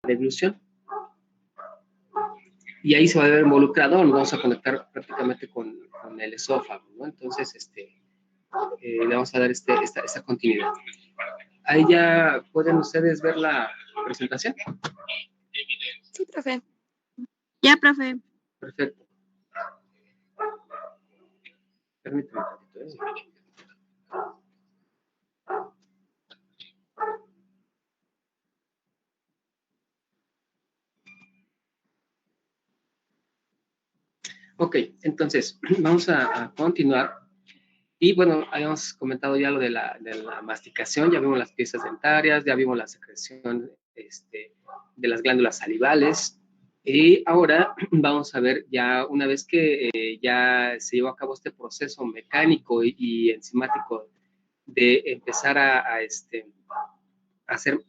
deglución. Y ahí se va a ver involucrado, nos vamos a conectar prácticamente con el esófago, ¿no? Entonces, le vamos a dar esta continuidad. Ahí ya pueden ustedes ver la presentación. Sí, profe. Ya, profe. Perfecto. Permíteme un poquito, Ok, entonces, vamos a continuar. Y bueno, habíamos comentado ya lo de la masticación, ya vimos las piezas dentarias, ya vimos la secreción de las glándulas salivales. Y ahora vamos a ver, ya una vez que ya se llevó a cabo este proceso mecánico y enzimático de empezar a hacer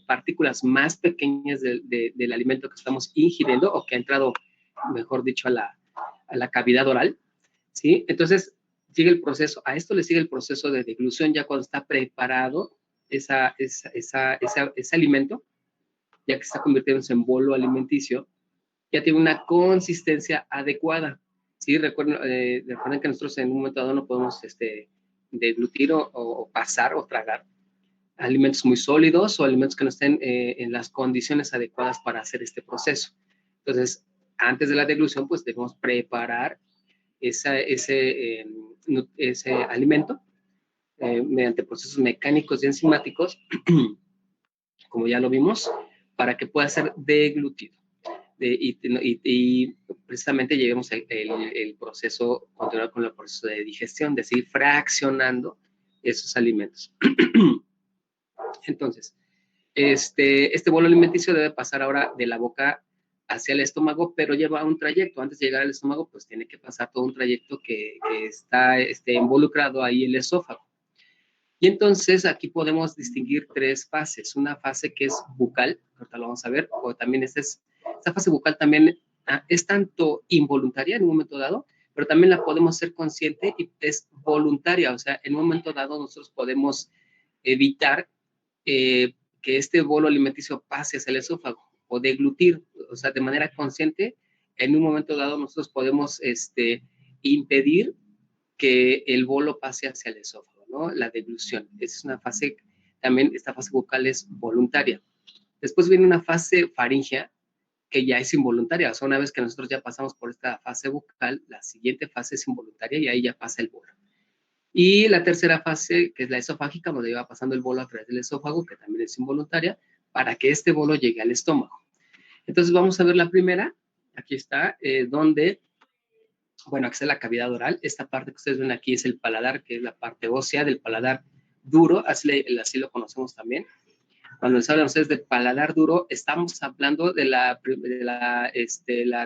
partículas más pequeñas del alimento que estamos ingiriendo o que ha entrado, mejor dicho, a la cavidad oral, ¿sí? Entonces, sigue el proceso, a esto le sigue el proceso de deglución ya cuando está preparado ese alimento, ya que está convirtiéndose en bolo alimenticio, ya tiene una consistencia adecuada, ¿sí? Recuerden que nosotros en un momento dado no podemos deglutir o pasar o tragar alimentos muy sólidos o alimentos que no estén en las condiciones adecuadas para hacer este proceso. Entonces, antes de la deglución, pues debemos preparar ese alimento mediante procesos mecánicos y enzimáticos, como ya lo vimos, para que pueda ser deglutido. Y precisamente lleguemos el proceso, continuar con el proceso de digestión, de seguir fraccionando esos alimentos. Entonces, este bolo alimenticio debe pasar ahora de la boca hacia el estómago, pero lleva un trayecto. Antes de llegar al estómago, pues tiene que pasar todo un trayecto que está involucrado ahí el esófago. Y entonces aquí podemos distinguir tres fases. Una fase que es bucal, ahorita lo vamos a ver, o también esta fase bucal también es tanto involuntaria en un momento dado, pero también la podemos ser consciente y es voluntaria. O sea, en un momento dado nosotros podemos evitar que este bolo alimenticio pase hacia el esófago o deglutir, o sea, de manera consciente, en un momento dado nosotros podemos impedir que el bolo pase hacia el esófago, ¿no? La deglución. Es una fase, también esta fase bucal es voluntaria. Después viene una fase faríngea, que ya es involuntaria. O sea, una vez que nosotros ya pasamos por esta fase bucal, la siguiente fase es involuntaria y ahí ya pasa el bolo. Y la tercera fase, que es la esofágica, donde va pasando el bolo a través del esófago, que también es involuntaria, para que este bolo llegue al estómago. Entonces vamos a ver la primera. Aquí está, donde, bueno, aquí está la cavidad oral. Esta parte que ustedes ven aquí es el paladar, que es la parte ósea del paladar duro, así lo conocemos también. Cuando les hablan ustedes de paladar duro, estamos hablando de la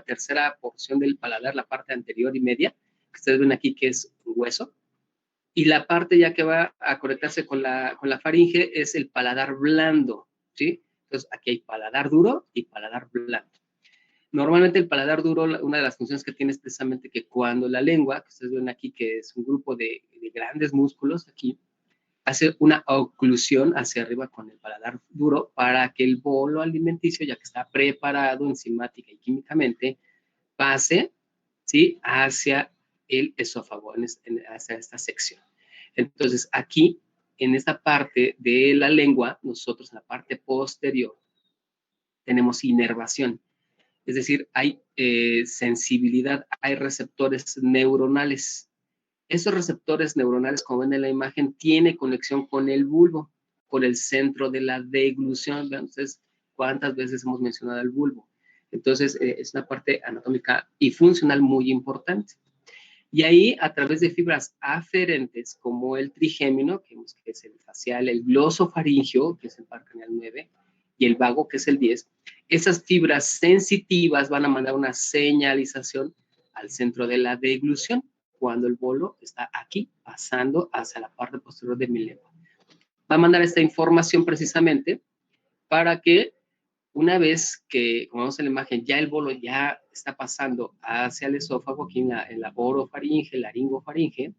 tercera porción del paladar, la parte anterior y media, que ustedes ven aquí que es un hueso. Y la parte ya que va a conectarse con la faringe es el paladar blando, ¿sí? Entonces, aquí hay paladar duro y paladar blando. Normalmente el paladar duro, una de las funciones que tiene es precisamente que cuando la lengua, que ustedes ven aquí que es un grupo de grandes músculos aquí, hace una oclusión hacia arriba con el paladar duro para que el bolo alimenticio, ya que está preparado enzimática y químicamente, pase, ¿sí?, hacia el esófago, hacia esta sección. Entonces, aquí, en esta parte de la lengua, nosotros en la parte posterior tenemos inervación. Es decir, hay sensibilidad, hay receptores neuronales. Esos receptores neuronales, como ven en la imagen, tienen conexión con el bulbo, con el centro de la deglución. Vean ustedes cuántas veces hemos mencionado el bulbo. Entonces, es una parte anatómica y funcional muy importante. Y ahí, a través de fibras aferentes, como el trigémino, que es el facial, el glosofaringio, que es el par craneal 9, y el vago, que es el 10, esas fibras sensitivas van a mandar una señalización al centro de la deglución, cuando el bolo está aquí, pasando hacia la parte posterior de mi lengua. Va a mandar esta información precisamente para que una vez que, como vemos en la imagen, ya el bolo ya está pasando hacia el esófago, aquí en la orofaringe, laringofaringe,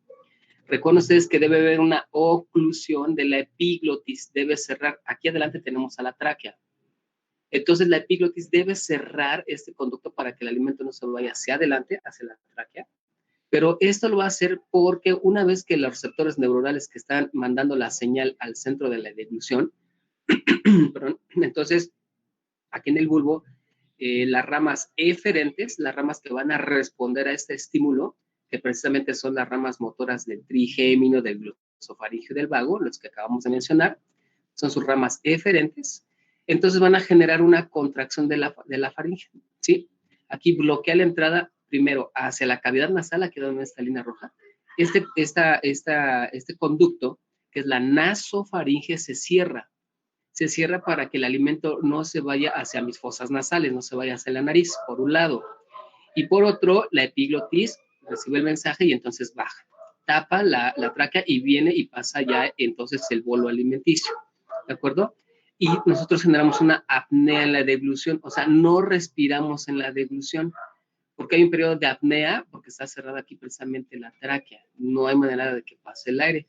recuerden ustedes que debe haber una oclusión de la epiglotis, debe cerrar. Aquí adelante tenemos a la tráquea. Entonces la epiglotis debe cerrar este conducto para que el alimento no se vaya hacia adelante, hacia la tráquea. Pero esto lo va a hacer porque una vez que los receptores neuronales que están mandando la señal al centro de la deglución, perdón, entonces aquí en el bulbo, las ramas eferentes, las ramas que van a responder a este estímulo, que precisamente son las ramas motoras del trigémino, del glosofaríngeo y del vago, los que acabamos de mencionar, son sus ramas eferentes, entonces van a generar una contracción de la faringe, ¿sí? Aquí bloquea la entrada primero hacia la cavidad nasal, aquí donde está esta línea roja. Este conducto, que es la nasofaringe, se cierra para que el alimento no se vaya hacia mis fosas nasales, no se vaya hacia la nariz, por un lado. Y por otro, la epiglotis recibe el mensaje y entonces baja. Tapa la tráquea y viene y pasa ya entonces el bolo alimenticio. ¿De acuerdo? Y nosotros generamos una apnea en la deglución, o sea, no respiramos en la deglución, porque hay un periodo de apnea, porque está cerrada aquí precisamente la tráquea. No hay manera de que pase el aire.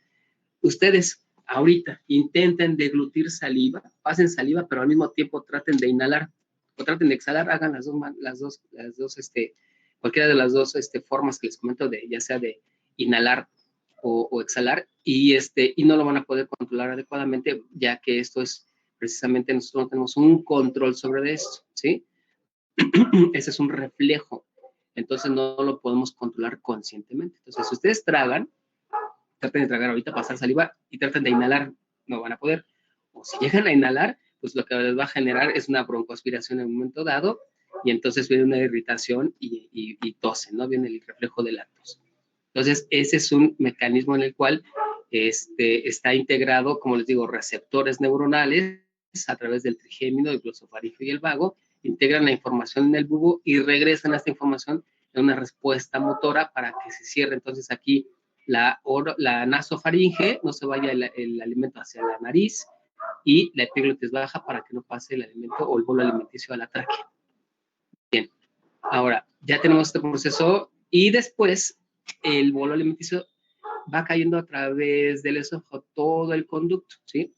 Ustedes ahorita intenten deglutir saliva, pasen saliva, pero al mismo tiempo traten de inhalar o traten de exhalar, hagan cualquiera de las dos formas que les comento, ya sea de inhalar o exhalar, y no lo van a poder controlar adecuadamente, ya que esto es precisamente, nosotros no tenemos un control sobre esto, ¿sí? Ese es un reflejo, entonces no lo podemos controlar conscientemente. Entonces, si ustedes tragan, traten de tragar ahorita, pasar saliva y traten de inhalar, no van a poder. O si llegan a inhalar, pues lo que les va a generar es una broncoaspiración en un momento dado y entonces viene una irritación y tosen, ¿no? Viene el reflejo de la tos. Entonces, ese es un mecanismo en el cual está integrado, como les digo, receptores neuronales a través del trigémino, el glosofaríngeo y el vago, integran la información en el bulbo y regresan esta información en una respuesta motora para que se cierre. Entonces, aquí la nasofaringe, no se vaya el alimento hacia la nariz, y la epiglotis baja para que no pase el alimento o el bolo alimenticio a la tráquea. Bien, ahora ya tenemos este proceso y después el bolo alimenticio va cayendo a través del esófago, todo el conducto, ¿sí?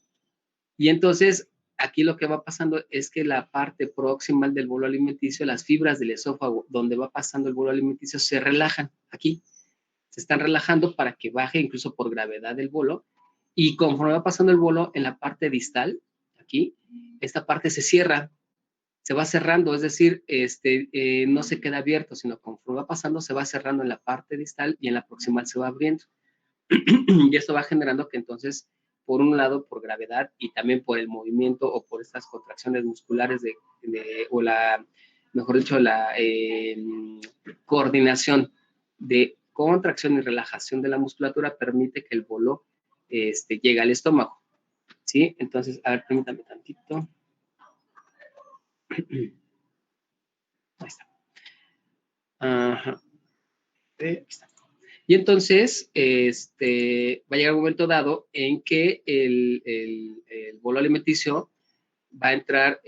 Y entonces aquí lo que va pasando es que la parte proximal del bolo alimenticio, las fibras del esófago donde va pasando el bolo alimenticio se relajan aquí. Se están relajando para que baje incluso por gravedad del bolo, y conforme va pasando el bolo en la parte distal, aquí, esta parte se cierra, se va cerrando, es decir, no se queda abierto, sino conforme va pasando se va cerrando en la parte distal y en la proximal se va abriendo. Y esto va generando que entonces, por un lado, por gravedad y también por el movimiento o por estas contracciones musculares o mejor dicho, la coordinación de contracción y relajación de la musculatura permite que el bolo llegue al estómago, ¿sí? Entonces, a ver, permítame tantito. Ahí está. Ajá. Ahí está. Y entonces, va a llegar un momento dado en que el bolo alimenticio va a entrar,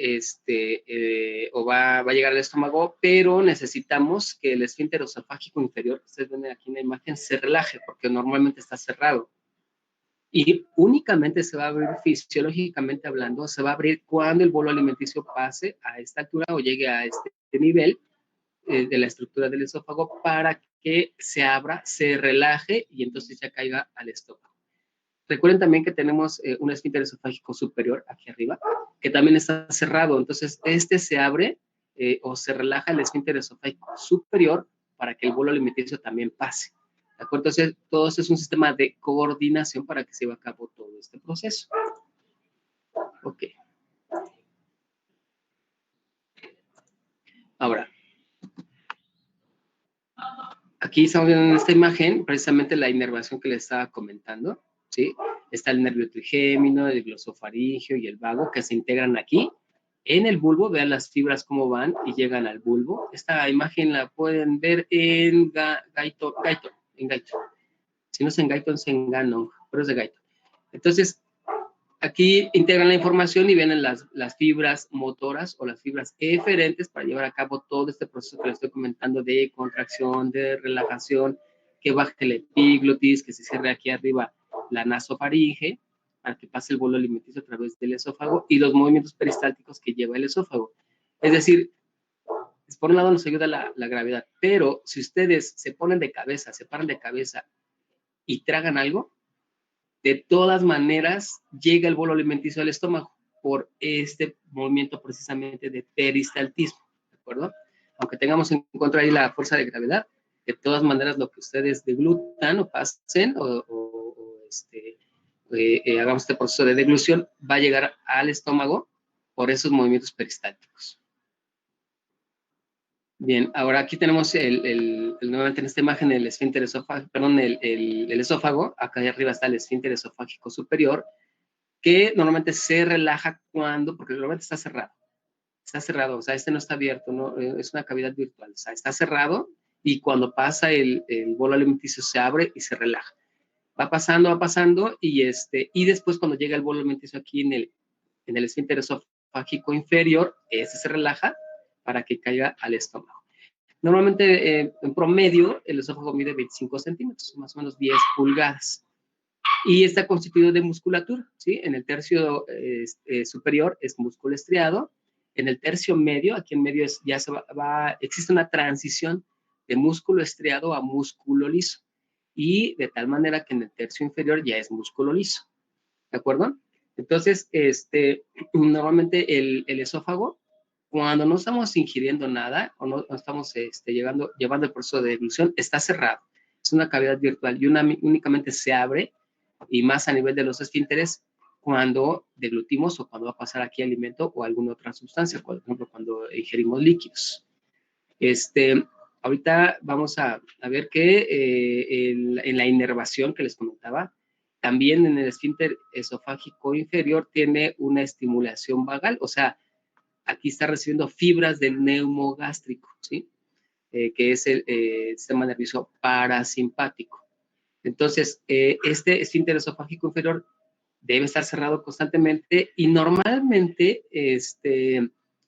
o va a llegar al estómago, pero necesitamos que el esfínter esofágico inferior, que ustedes ven aquí en la imagen, se relaje, porque normalmente está cerrado. Y únicamente se va a abrir, fisiológicamente hablando, se va a abrir cuando el bolo alimenticio pase a esta altura o llegue a este nivel de la estructura del esófago, para que se abra, se relaje y entonces ya caiga al estómago. Recuerden también que tenemos un esfínter esofágico superior aquí arriba, que también está cerrado. Entonces, se abre o se relaja el esfínter esofágico superior para que el bolo alimenticio también pase. ¿De acuerdo? Entonces, todo esto es un sistema de coordinación para que se lleve a cabo todo este proceso. Ok. Ahora, aquí estamos viendo en esta imagen precisamente la inervación que les estaba comentando, ¿sí? Está el nervio trigémino, el glosofaríngeo y el vago que se integran aquí en el bulbo. Vean las fibras cómo van y llegan al bulbo. Esta imagen la pueden ver en Gaito. Si no es en Gaito, es en Ganon, pero es de Gaito. Entonces, aquí integran la información y vienen las fibras motoras o las fibras eferentes para llevar a cabo todo este proceso que les estoy comentando de contracción, de relajación, que baje la epiglotis, que se cierre aquí arriba la nasofaringe, para que pase el bolo alimenticio a través del esófago y los movimientos peristálticos que lleva el esófago. Es decir, por un lado nos ayuda la gravedad, pero si ustedes se ponen de cabeza, se paran de cabeza y tragan algo, de todas maneras llega el bolo alimenticio al estómago por este movimiento precisamente de peristaltismo, ¿de acuerdo? Aunque tengamos en contra ahí la fuerza de gravedad, de todas maneras lo que ustedes deglutan o pasen hagamos este proceso de deglución, va a llegar al estómago por esos movimientos peristálticos. Bien, ahora aquí tenemos nuevamente en esta imagen el esfínter esofágico, perdón, el esófago. Acá arriba está el esfínter esofágico superior, que normalmente se relaja cuando, porque normalmente está cerrado. Está cerrado, o sea, este no está abierto, no, es una cavidad virtual. O sea, está cerrado y cuando pasa el bolo alimenticio se abre y se relaja. Va pasando y después cuando llega el bolo alimenticio aquí en el esfínter esofágico inferior, ese se relaja para que caiga al estómago. Normalmente, en promedio, el esófago mide 25 centímetros, más o menos 10 pulgadas. Y está constituido de musculatura, ¿sí? En el tercio superior es músculo estriado. En el tercio medio, aquí en medio existe una transición de músculo estriado a músculo liso. Y de tal manera que en el tercio inferior ya es músculo liso. ¿De acuerdo? Entonces, normalmente el esófago, cuando no estamos ingiriendo nada o no estamos llevando el proceso de deglución, está cerrado. Es una cavidad virtual y únicamente se abre, y más a nivel de los esfínteres, cuando deglutimos o cuando va a pasar aquí alimento o alguna otra sustancia, por ejemplo, cuando ingerimos líquidos. Ahorita vamos a ver que en la inervación que les comentaba, también en el esfínter esofágico inferior tiene una estimulación vagal, o sea, aquí está recibiendo fibras del neumo gástrico, ¿sí? Que es el sistema nervioso parasimpático. Entonces, este esfínter esofágico inferior debe estar cerrado constantemente y normalmente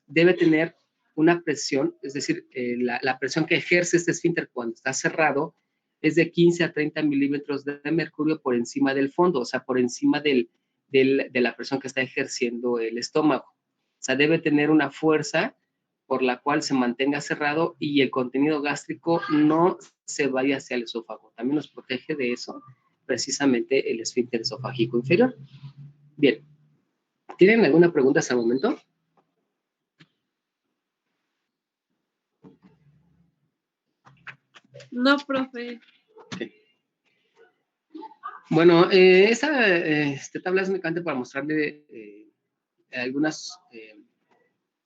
debe tener una presión, es decir, la presión que ejerce este esfínter cuando está cerrado es de 15 a 30 milímetros de mercurio por encima del fondo, o sea, por encima de la presión que está ejerciendo el estómago. O sea, debe tener una fuerza por la cual se mantenga cerrado y el contenido gástrico no se vaya hacia el esófago. También nos protege de eso precisamente el esfínter esofágico inferior. Bien, ¿tienen alguna pregunta hasta el momento? No, profe. Okay. Bueno, esta tabla es únicamente para mostrarle algunas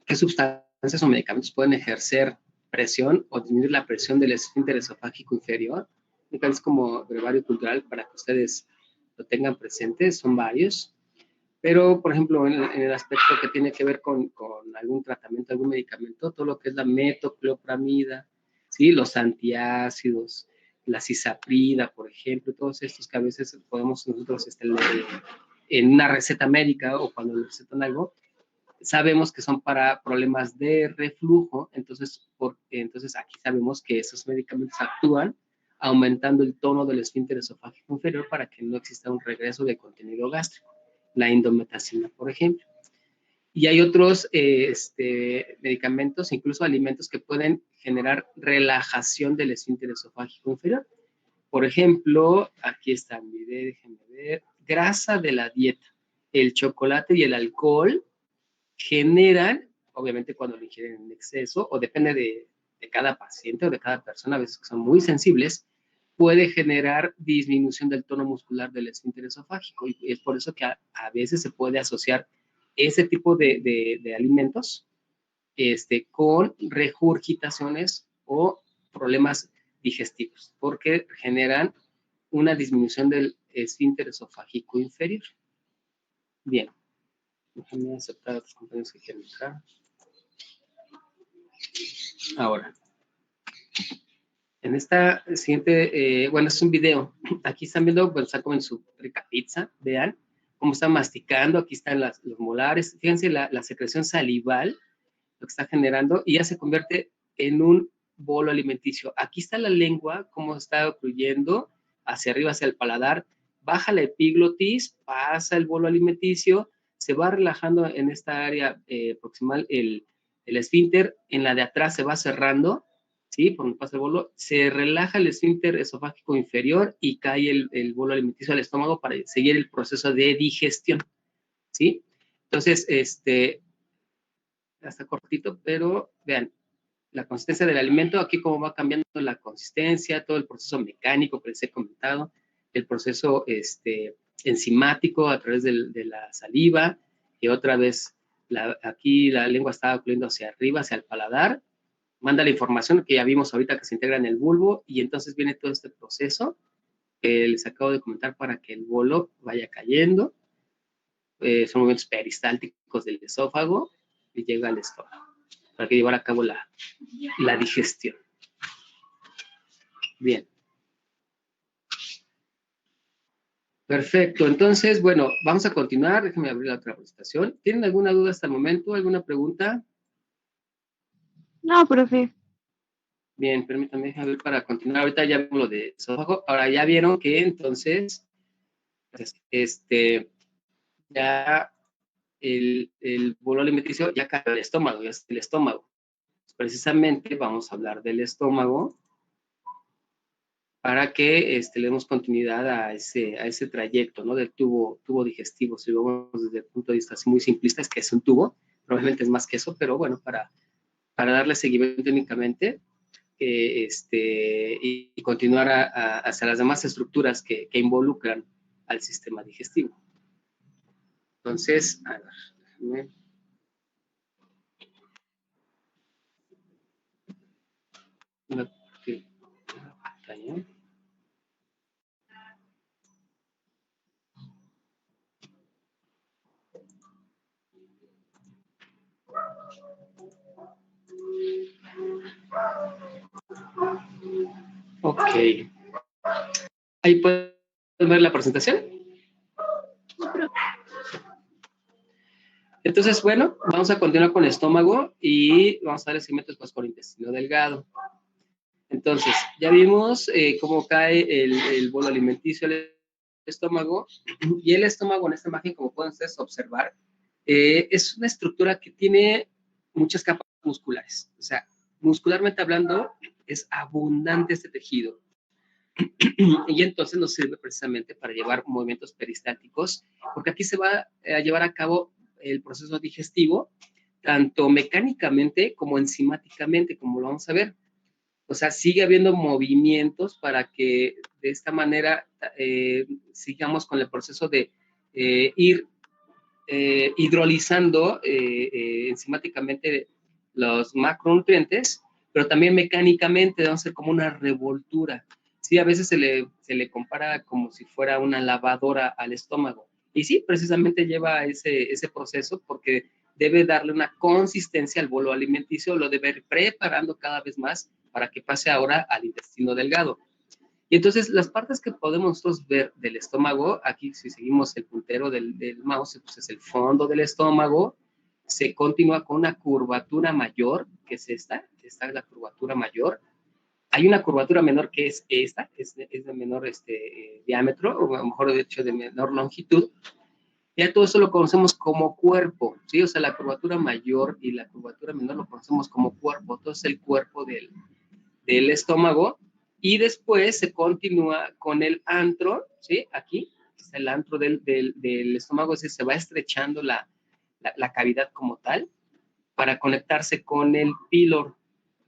qué sustancias o medicamentos pueden ejercer presión o disminuir la presión del esfínter esofágico inferior. Es como brevario cultural para que ustedes lo tengan presente, son varios. Pero, por ejemplo, en el aspecto que tiene que ver con algún tratamiento, algún medicamento, todo lo que es la metoclopramida, ¿sí? Los antiácidos, la cisaprida, por ejemplo, todos estos que a veces podemos nosotros leer en una receta médica o cuando le recetan algo, sabemos que son para problemas de reflujo, entonces aquí sabemos que esos medicamentos actúan aumentando el tono del esfínter esofágico inferior para que no exista un regreso de contenido gástrico, la indometacina, por ejemplo. Y hay otros medicamentos, incluso alimentos que pueden generar relajación del esfínter esofágico inferior. Por ejemplo, aquí está, déjenme ver, grasa de la dieta, el chocolate y el alcohol generan, obviamente cuando lo ingieren en exceso, o depende de cada paciente o de cada persona, a veces son muy sensibles, puede generar disminución del tono muscular del esfínter esofágico. Y es por eso que a veces se puede asociar ese tipo de alimentos con regurgitaciones o problemas digestivos, porque generan una disminución del esfínter esofágico inferior. Bien. Déjenme aceptar a otros compañeros que quieren entrar. Ahora, en esta siguiente, bueno, es un video. Aquí están viendo, bueno, está como en su rica pizza, vean cómo está masticando, aquí están los molares. Fíjense la secreción salival, lo que está generando, y ya se convierte en un bolo alimenticio. Aquí está la lengua, cómo está ocurriendo hacia arriba, hacia el paladar, baja la epiglotis, pasa el bolo alimenticio, se va relajando en esta área proximal el esfínter, en la de atrás se va cerrando, ¿sí? Por donde pasa el bolo, se relaja el esfínter esofágico inferior y cae el bolo alimenticio al estómago para seguir el proceso de digestión, ¿sí? Entonces, está cortito, pero vean, la consistencia del alimento, aquí cómo va cambiando la consistencia, todo el proceso mecánico que les he comentado, el proceso enzimático a través de la saliva, y otra vez aquí la lengua está ocurriendo hacia arriba, hacia el paladar, manda la información que ya vimos ahorita que se integra en el bulbo, y entonces viene todo este proceso que les acabo de comentar para que el bolo vaya cayendo, son movimientos peristálticos del esófago, y llega al estómago, para que llevar a cabo la digestión. Bien. Perfecto. Entonces, bueno, vamos a continuar. Déjenme abrir la otra presentación. ¿Tienen alguna duda hasta el momento? ¿Alguna pregunta? No, profe. Bien, permítanme ver para continuar. Ahorita ya vimos lo de esófago. Ahora ya vieron que entonces, pues, ya el bolo alimenticio ya cae al estómago, ya es el estómago. Precisamente vamos a hablar del estómago para que le demos continuidad a ese trayecto, ¿no? Del tubo digestivo. Si lo vemos desde el punto de vista así muy simplista, es que es un tubo, probablemente es más que eso, pero bueno, para darle seguimiento únicamente y continuar hacia las demás estructuras que involucran al sistema digestivo. Entonces, a ver, déjame. Ok. ¿Ahí pueden ver la presentación? Entonces, bueno, vamos a continuar con el estómago y vamos a dar seguimiento después con el intestino delgado. Entonces, ya vimos cómo cae el bolo alimenticio al estómago, y el estómago en esta imagen, como pueden ustedes observar, es una estructura que tiene muchas capas musculares. O sea, muscularmente hablando, es abundante este tejido. Y entonces nos sirve precisamente para llevar movimientos peristálticos, porque aquí se va a llevar a cabo el proceso digestivo, tanto mecánicamente como enzimáticamente, como lo vamos a ver. O sea, sigue habiendo movimientos para que de esta manera sigamos con el proceso de ir hidrolizando enzimáticamente los macronutrientes, pero también mecánicamente debe ser como una revoltura. Sí, a veces se le compara como si fuera una lavadora al estómago. Y sí, precisamente lleva ese proceso porque debe darle una consistencia al bolo alimenticio, lo debe ir preparando cada vez más para que pase ahora al intestino delgado. Y entonces las partes que podemos nosotros ver del estómago, aquí si seguimos el puntero del mouse, pues es el fondo del estómago, se continúa con una curvatura mayor, que es esta es la curvatura mayor. Hay una curvatura menor que es esta, es de menor diámetro, o a lo mejor de hecho de menor longitud. Ya todo eso lo conocemos como cuerpo, ¿sí? O sea, la curvatura mayor y la curvatura menor lo conocemos como cuerpo. Entonces el cuerpo del estómago, y después se continúa con el antro, ¿sí? Aquí está el antro del estómago, es decir, se va estrechando la cavidad como tal para conectarse con el píloro.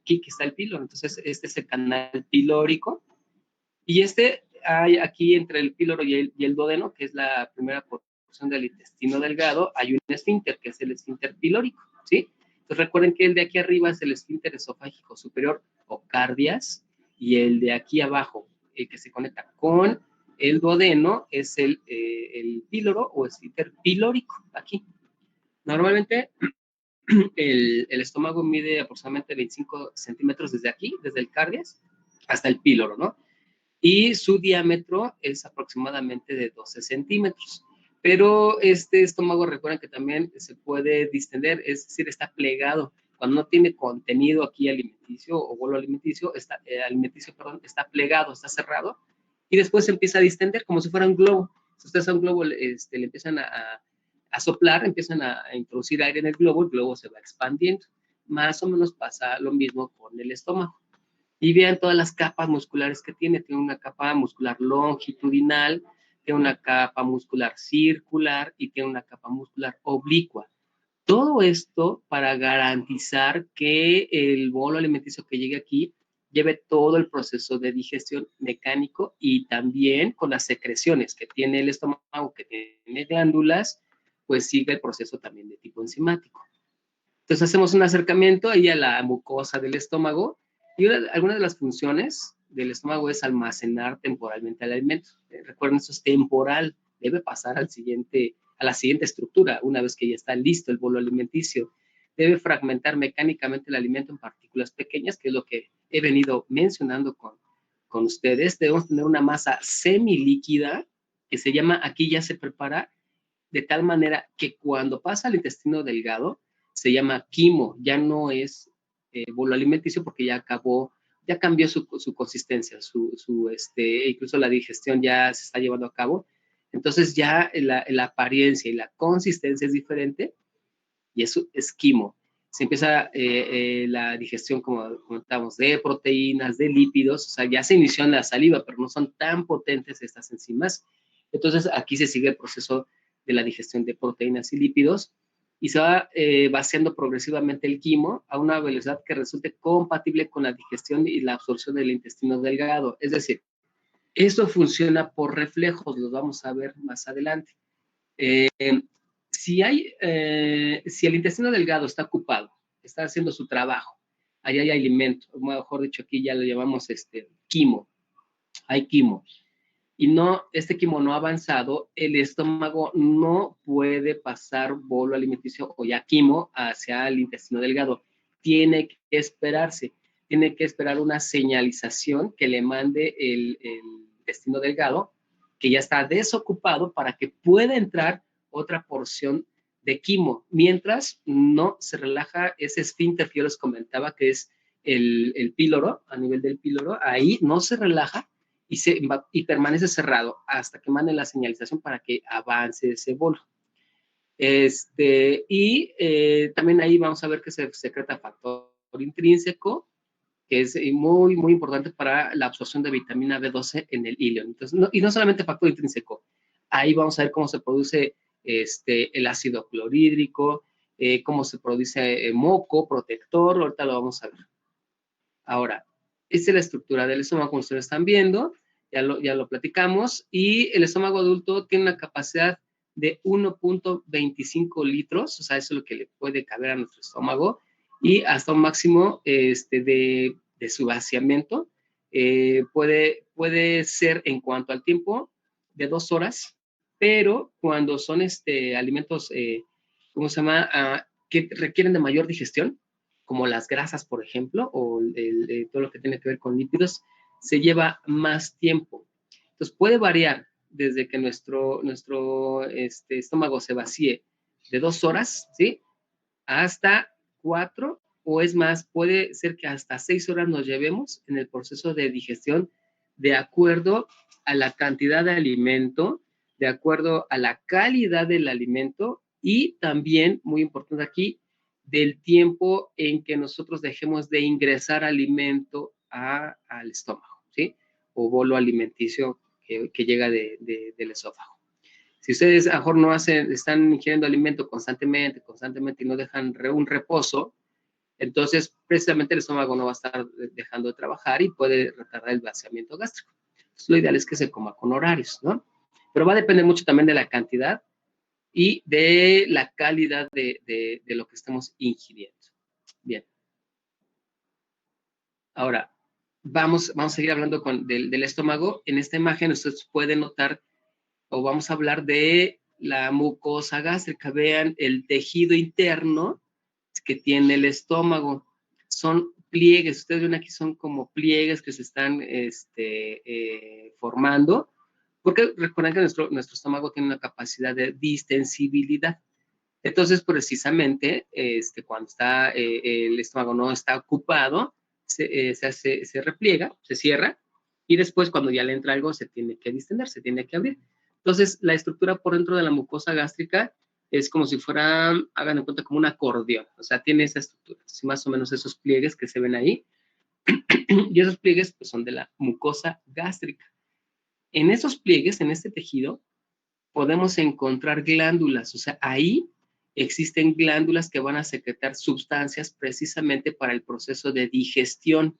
Aquí que está el píloro, entonces este es el canal pilórico, y hay aquí entre el píloro y el duodeno, que es la primera porción del intestino delgado, hay un esfínter, que es el esfínter pilórico, ¿sí? Entonces recuerden que el de aquí arriba es el esfínter esofágico superior o cardias, y el de aquí abajo, el que se conecta con el duodeno, es el píloro o esfínter pilórico, aquí. Normalmente el estómago mide aproximadamente 25 centímetros desde aquí, desde el cardias, hasta el píloro, ¿no? Y su diámetro es aproximadamente de 12 centímetros. Pero este estómago, recuerden que también se puede distender, es decir, está plegado. Cuando no tiene contenido aquí alimenticio o bolo alimenticio, está plegado, está cerrado, y después se empieza a distender como si fuera un globo. Si ustedes a un globo le empiezan a soplar, empiezan a introducir aire en el globo se va expandiendo. Más o menos pasa lo mismo con el estómago. Y vean todas las capas musculares que tiene. Tiene una capa muscular longitudinal, tiene una capa muscular circular y tiene una capa muscular oblicua. Todo esto para garantizar que el bolo alimenticio que llegue aquí lleve todo el proceso de digestión mecánico y también con las secreciones que tiene el estómago, que tiene glándulas, pues sigue el proceso también de tipo enzimático. Entonces hacemos un acercamiento ahí a la mucosa del estómago y alguna de las funciones del estómago es almacenar temporalmente el alimento. Recuerden, eso es temporal, debe pasar a la siguiente estructura una vez que ya está listo el bolo alimenticio. Debe fragmentar mecánicamente el alimento en partículas pequeñas, que es lo que he venido mencionando con ustedes. Debemos tener una masa semilíquida que se llama, aquí ya se prepara de tal manera que cuando pasa al intestino delgado se llama quimo, ya no es bolo alimenticio porque ya acabó, ya cambió su consistencia, incluso la digestión ya se está llevando a cabo. Entonces ya la apariencia y la consistencia es diferente y eso es quimo. Se empieza la digestión, como comentábamos, de proteínas, de lípidos, o sea, ya se inició en la saliva, pero no son tan potentes estas enzimas. Entonces aquí se sigue el proceso de la digestión de proteínas y lípidos y se va vaciando progresivamente el quimo a una velocidad que resulte compatible con la digestión y la absorción del intestino delgado. Es decir, esto funciona por reflejos, los vamos a ver más adelante. Si el intestino delgado está ocupado, está haciendo su trabajo, ahí hay alimento, o mejor dicho, aquí ya lo llamamos quimo, hay quimo, y este quimo no ha avanzado, el estómago no puede pasar bolo alimenticio o ya quimo hacia el intestino delgado. Tiene que esperarse, tiene que esperar una señalización que le mande el intestino delgado, que ya está desocupado para que pueda entrar otra porción de quimo, mientras no se relaja ese esfínter que yo les comentaba, que es el píloro, a nivel del píloro, ahí no se relaja y permanece cerrado hasta que mande la señalización para que avance ese bolo. También ahí vamos a ver que se secreta factor intrínseco, que es muy, muy importante para la absorción de vitamina B12 en el hilo. Entonces, y no solamente factor intrínseco, ahí vamos a ver cómo se produce el ácido clorhídrico, cómo se produce moco protector, ahorita lo vamos a ver. Ahora, esta es la estructura del estómago, como ustedes están viendo, ya lo platicamos, y el estómago adulto tiene una capacidad de 1.25 litros, o sea, eso es lo que le puede caber a nuestro estómago, y hasta un máximo de su vaciamiento puede ser en cuanto al tiempo de 2 horas, pero cuando son alimentos, ¿cómo se llama? Que requieren de mayor digestión, como las grasas, por ejemplo, o todo lo que tiene que ver con lípidos, se lleva más tiempo. Entonces puede variar desde que nuestro estómago se vacíe de 2 horas, ¿sí? Hasta 4, o es más, puede ser que hasta 6 horas nos llevemos en el proceso de digestión de acuerdo a la cantidad de alimento, de acuerdo a la calidad del alimento y también, muy importante aquí, del tiempo en que nosotros dejemos de ingresar alimento al estómago, ¿sí? O bolo alimenticio que llega del esófago. Si ustedes a lo mejor no están ingiriendo alimento constantemente y no dejan un reposo, entonces precisamente el estómago no va a estar dejando de trabajar y puede retardar el vaciamiento gástrico. Entonces, lo ideal es que se coma con horarios, ¿no? Pero va a depender mucho también de la cantidad y de la calidad de lo que estamos ingiriendo. Bien. Ahora, vamos a seguir hablando del estómago. En esta imagen ustedes pueden notar, o vamos a hablar de la mucosa gástrica. Vean el tejido interno que tiene el estómago. Son pliegues, ustedes ven aquí son como pliegues que se están formando, porque recuerden que nuestro estómago tiene una capacidad de distensibilidad. Entonces, precisamente, cuando el estómago no está ocupado, se repliega, se cierra, Y después, cuando ya le entra algo, se tiene que distender, se tiene que abrir. Entonces, la estructura por dentro de la mucosa gástrica es como si fuera, hagan en cuenta, como un acordeón. O sea, tiene esa estructura. Así más o menos esos pliegues que se ven ahí. Y esos pliegues pues, son de la mucosa gástrica. En esos pliegues, en este tejido, podemos encontrar glándulas. O sea, ahí existen glándulas que van a secretar sustancias precisamente para el proceso de digestión,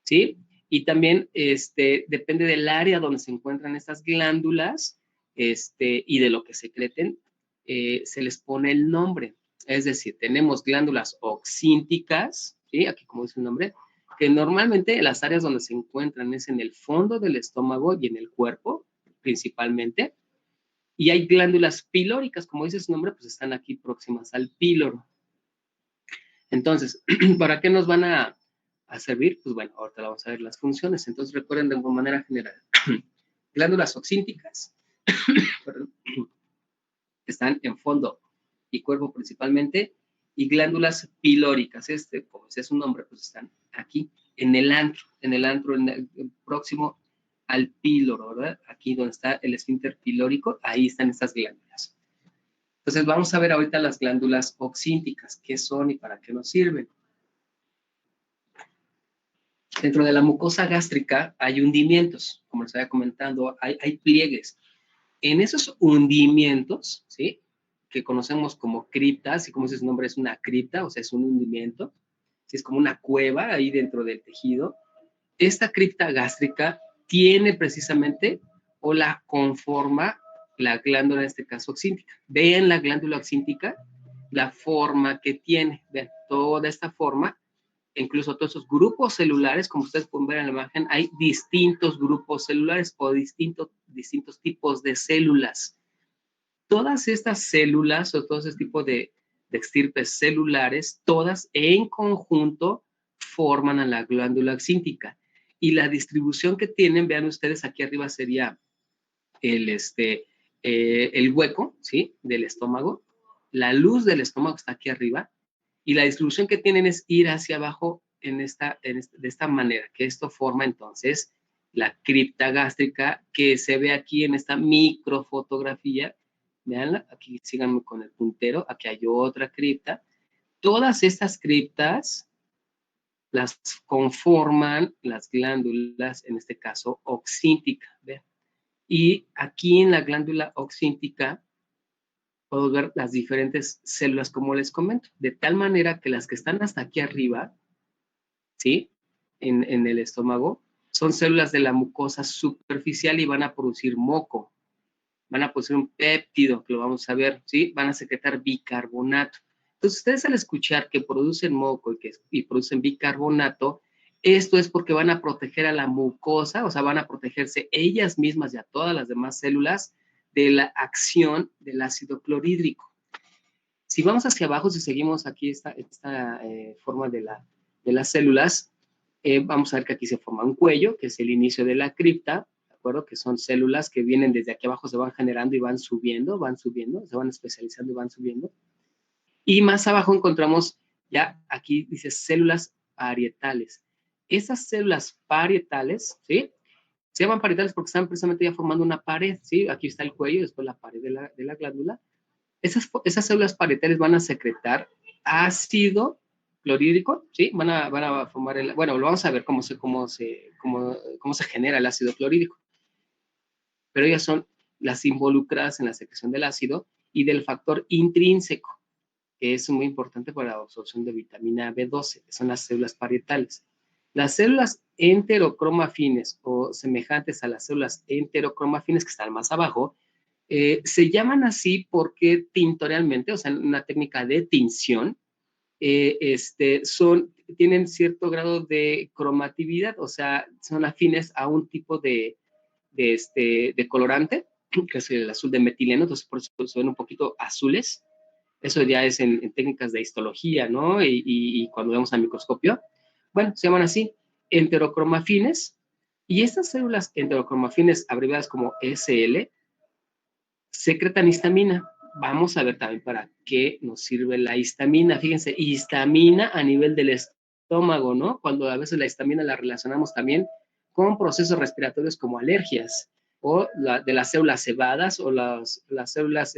¿sí? Y también depende del área donde se encuentran estas glándulas y de lo que secreten, se les pone el nombre. Es decir, tenemos glándulas oxínticas, ¿sí? Aquí como dice el nombre, que normalmente las áreas donde se encuentran es en el fondo del estómago y en el cuerpo, principalmente. Y hay glándulas pilóricas, como dice su nombre, pues están aquí próximas al píloro. Entonces, ¿para qué nos van a servir? Pues bueno, ahorita vamos a ver las funciones. Entonces, recuerden de manera general. Glándulas oxínticas, están en fondo y cuerpo principalmente, y glándulas pilóricas, como dice su nombre, pues están aquí, en el antro, próximo al píloro, ¿verdad? Aquí donde está el esfínter pilórico, ahí están estas glándulas. Entonces, vamos a ver ahorita las glándulas oxínticas, qué son y para qué nos sirven. Dentro de la mucosa gástrica hay hundimientos, como les había comentando, hay pliegues. En esos hundimientos, ¿sí? Que conocemos como criptas, y como dice su nombre, es una cripta, o sea, es un hundimiento, ¿sí? Es como una cueva ahí dentro del tejido. Esta cripta gástrica tiene precisamente, o la conforma, la glándula, en este caso oxíntica. Vean la glándula oxíntica, la forma que tiene, vean, toda esta forma, incluso todos esos grupos celulares, como ustedes pueden ver en la imagen, hay distintos grupos celulares o distintos tipos de células. Todas estas células o todo ese tipo de extirpes celulares, todas en conjunto forman a la glándula oxíntica. Y la distribución que tienen, vean ustedes, aquí arriba sería el hueco, ¿sí? Del estómago. La luz del estómago está aquí arriba. Y la distribución que tienen es ir hacia abajo de esta manera, que esto forma entonces la cripta gástrica que se ve aquí en esta microfotografía. Veanla, aquí síganme con el puntero, aquí hay otra cripta. Todas estas criptas las conforman las glándulas, en este caso oxíntica. ¿Vean? Y aquí en la glándula oxíntica puedo ver las diferentes células, como les comento, de tal manera que las que están hasta aquí arriba, ¿sí? En el estómago, son células de la mucosa superficial y van a producir moco, van a producir un péptido, que lo vamos a ver, ¿sí? Van a secretar bicarbonato. Entonces, ustedes al escuchar que producen moco y producen bicarbonato, esto es porque van a proteger a la mucosa, o sea, van a protegerse ellas mismas y a todas las demás células de la acción del ácido clorhídrico. Si vamos hacia abajo, si seguimos aquí esta forma de las células, vamos a ver que aquí se forma un cuello, que es el inicio de la cripta, ¿de acuerdo? Que son células que vienen desde aquí abajo, se van generando y van subiendo, se van especializando y van subiendo. Y más abajo encontramos, ya aquí dice células parietales. Esas células parietales, ¿sí? Se llaman parietales porque están precisamente ya formando una pared, ¿sí? Aquí está el cuello, después la pared de la glándula. Esas células parietales van a secretar ácido clorhídrico, ¿sí? Van a formar bueno, lo vamos a ver cómo se genera el ácido clorhídrico. Pero ellas son las involucradas en la secreción del ácido y del factor intrínseco, que es muy importante para la absorción de vitamina B12, que son las células parietales. Las células enterocromafines o semejantes a las células enterocromafines que están más abajo, se llaman así porque tintorialmente, o sea, en una técnica de tinción, tienen cierto grado de cromatividad, o sea, son afines a un tipo de colorante, que es el azul de metileno, entonces por eso se ven un poquito azules. Eso ya es en técnicas de histología, ¿no? Y cuando vemos al microscopio, bueno, se llaman así, enterocromafines, y estas células enterocromafines, abreviadas como SL, secretan histamina. Vamos a ver también para qué nos sirve la histamina. Fíjense, histamina a nivel del estómago, ¿no? Cuando a veces la histamina la relacionamos también con procesos respiratorios como alergias, o de las células cebadas, o las células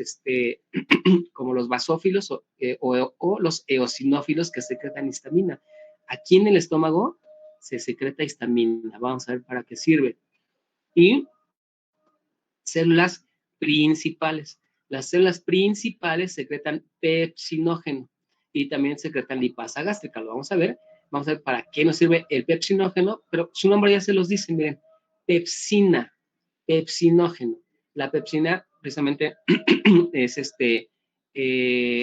como los basófilos o los eosinófilos que secretan histamina. Aquí en el estómago se secreta histamina. Vamos a ver para qué sirve. Y células principales. Las células principales secretan pepsinógeno y también secretan lipasa gástrica. Lo vamos a ver. Vamos a ver para qué nos sirve el pepsinógeno, pero su nombre ya se los dice, miren, pepsina, pepsinógeno. La pepsina precisamente es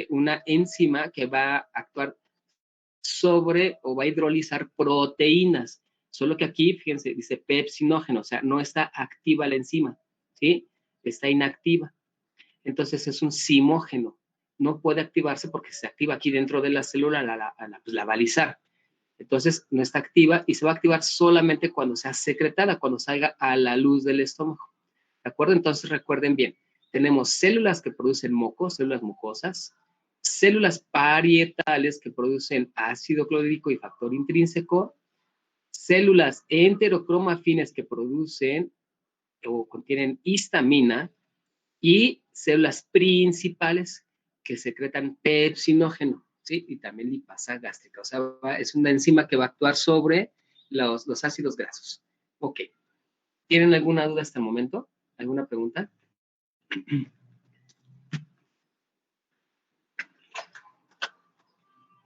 una enzima que va a actuar sobre o va a hidrolizar proteínas. Solo que aquí, fíjense, dice pepsinógeno, o sea, no está activa la enzima, ¿sí? Está inactiva. Entonces es un simógeno. No puede activarse porque se activa aquí dentro de la célula, la va a lisar. Entonces no está activa y se va a activar solamente cuando sea secretada, cuando salga a la luz del estómago. ¿De acuerdo? Entonces recuerden bien, tenemos células que producen moco, células mucosas, células parietales que producen ácido clorhídrico y factor intrínseco, células enterocromafines que producen o contienen histamina y células principales que secretan pepsinógeno, ¿sí? Y también lipasa gástrica. O sea, es una enzima que va a actuar sobre los ácidos grasos. Ok. ¿Tienen alguna duda hasta el momento? ¿Alguna pregunta?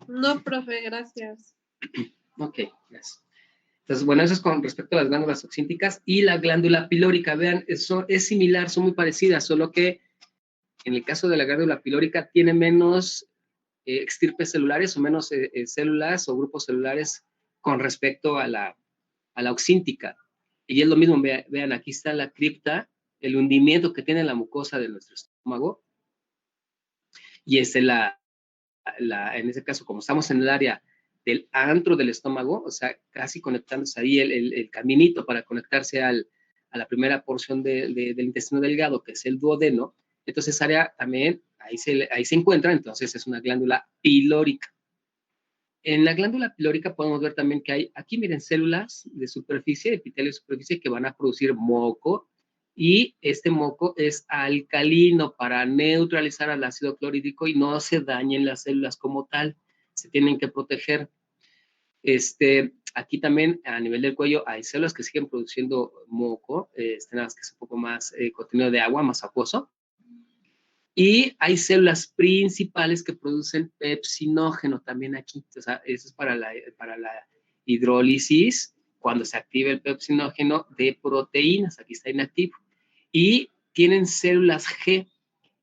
No, profe, gracias. Ok, gracias. Entonces, bueno, eso es con respecto a las glándulas oxínticas y la glándula pilórica. Vean, eso es similar, son muy parecidas, solo que en el caso de la glándula pilórica tiene menos extirpes celulares o menos células o grupos celulares con respecto a la oxíntica. Y es lo mismo, vean, aquí está la cripta, el hundimiento que tiene la mucosa de nuestro estómago. Y es en ese caso, como estamos en el área del antro del estómago, o sea, casi conectándose ahí el caminito para conectarse a la primera porción del intestino delgado, que es el duodeno. Entonces, esa área también, ahí se encuentra, entonces es una glándula pilórica. En la glándula pilórica podemos ver también que hay, aquí miren, células de superficie, de epitelio de superficie, que van a producir moco, y este moco es alcalino para neutralizar al ácido clorhídrico y no se dañen las células como tal. Se tienen que proteger. Aquí también a nivel del cuello hay células que siguen produciendo moco, nada más que es un poco más contenido de agua, más acuoso. Y hay células principales que producen pepsinógeno también aquí. O sea, eso es para la hidrólisis, cuando se activa el pepsinógeno de proteínas. Aquí está inactivo. Y tienen células G.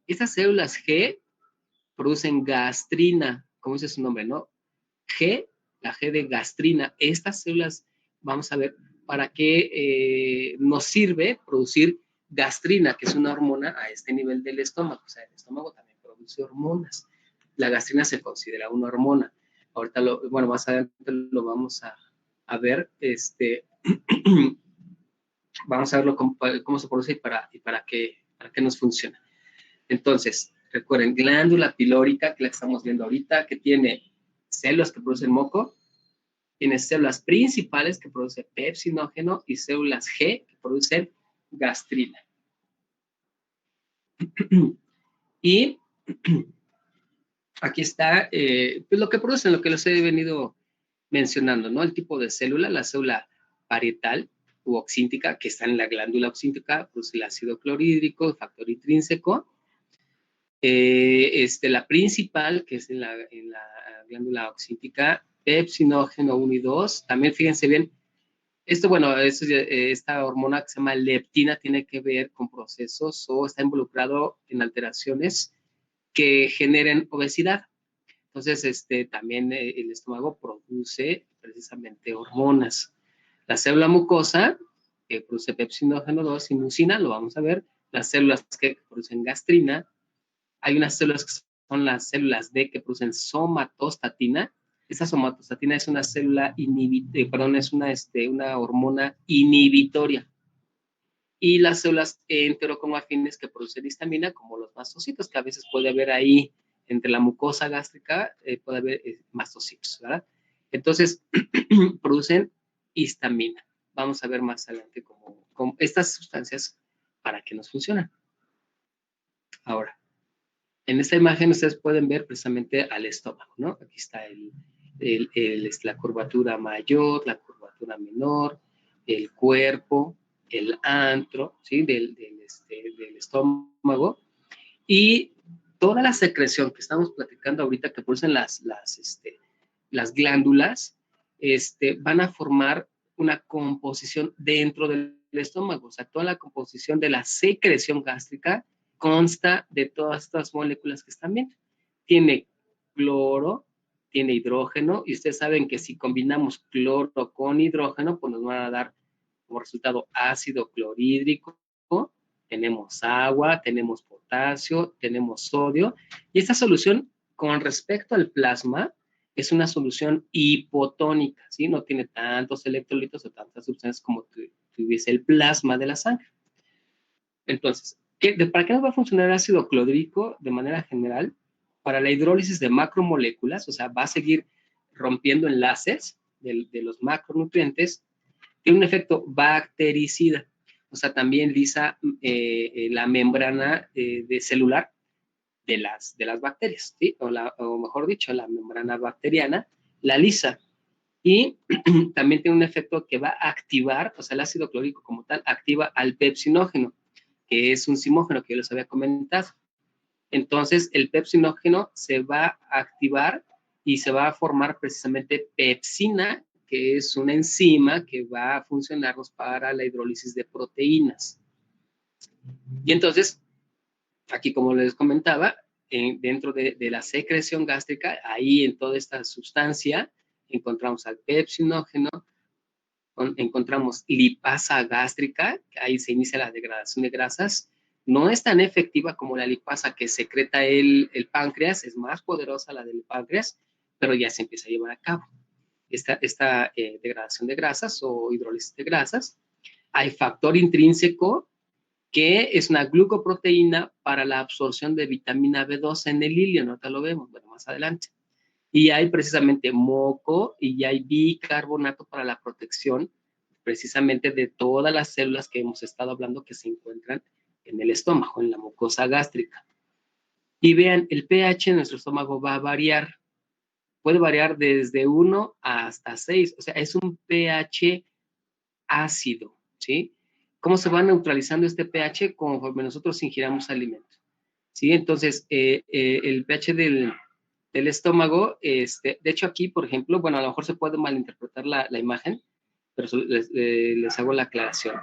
Estas células G producen gastrina, como dice su nombre, ¿no? G, la G de gastrina. Estas células, vamos a ver, para qué nos sirve producir gastrina, que es una hormona a este nivel del estómago. O sea, el estómago también produce hormonas. La gastrina se considera una hormona. Ahorita, bueno, más adelante lo vamos a ver. Vamos a verlo cómo se produce y para qué nos funciona. Entonces, recuerden, glándula pilórica, que la estamos viendo ahorita, que tiene células que producen moco, tiene células principales que producen pepsinógeno y células G que producen gastrina. Y aquí está pues lo que producen, lo que les he venido mencionando, ¿no? El tipo de célula, la célula parietal u oxíntica, que está en la glándula oxíntica, produce el ácido clorhídrico, el factor intrínseco. La principal, que es en la glándula oxíntica, pepsinógeno 1 y 2. También fíjense bien, esta hormona que se llama leptina tiene que ver con procesos o está involucrado en alteraciones que generen obesidad. Entonces, también el estómago produce precisamente hormonas. La célula mucosa, que produce pepsinógeno 2 y mucina, lo vamos a ver. Las células que producen gastrina. Hay unas células que son las células D que producen somatostatina. Esa somatostatina es una célula es una hormona inhibitoria. Y las células enterocromafines que producen histamina, como los mastocitos, que a veces puede haber ahí entre la mucosa gástrica, puede haber mastocitos, ¿verdad? Entonces, producen histamina. vamos a ver más adelante cómo estas sustancias para qué nos funcionan. Ahora, en esta imagen ustedes pueden ver precisamente al estómago, ¿no? Aquí está la curvatura mayor, la curvatura menor, el cuerpo, el antro, ¿sí? Del estómago. Y toda la secreción que estamos platicando ahorita que producen las glándulas, van a formar una composición dentro del estómago. O sea, toda la composición de la secreción gástrica consta de todas estas moléculas que están viendo. Tiene cloro, tiene hidrógeno, y ustedes saben que si combinamos cloro con hidrógeno, pues nos van a dar como resultado ácido clorhídrico, tenemos agua, tenemos potasio, tenemos sodio, y esta solución con respecto al plasma es una solución hipotónica, ¿sí? No tiene tantos electrolitos o tantas sustancias como tuviese el plasma de la sangre. Entonces, ¿para qué nos va a funcionar el ácido clorhídrico de manera general? Para la hidrólisis de macromoléculas, o sea, va a seguir rompiendo enlaces de los macronutrientes, tiene un efecto bactericida, o sea, también lisa la membrana de celular de las bacterias, ¿sí? O mejor dicho, la membrana bacteriana la lisa. Y también tiene un efecto que va a activar, o sea, el ácido clorhídrico como tal, activa al pepsinógeno, que es un simógeno que yo les había comentado. Entonces, el pepsinógeno se va a activar y se va a formar precisamente pepsina, que es una enzima que va a funcionarnos para la hidrólisis de proteínas. Y entonces, aquí como les comentaba, dentro de la secreción gástrica, ahí en toda esta sustancia, encontramos al pepsinógeno, encontramos lipasa gástrica, ahí se inicia la degradación de grasas. No es tan efectiva como la lipasa que secreta el páncreas, es más poderosa la del páncreas, pero ya se empieza a llevar a cabo esta degradación de grasas o hidrólisis de grasas. Hay factor intrínseco, que es una glucoproteína para la absorción de vitamina B2 en el ilio, ahorita lo vemos, bueno, más adelante. Y hay precisamente moco y hay bicarbonato para la protección precisamente de todas las células que hemos estado hablando que se encuentran en el estómago, en la mucosa gástrica. Y vean, el pH en nuestro estómago va a variar. Puede variar desde 1 hasta 6, o sea, es un pH ácido, ¿sí? ¿Cómo se va neutralizando este pH? Conforme nosotros ingiramos alimento, ¿sí? Entonces, el pH del estómago, de hecho aquí, por ejemplo, bueno, a lo mejor se puede malinterpretar la imagen, pero les hago la aclaración.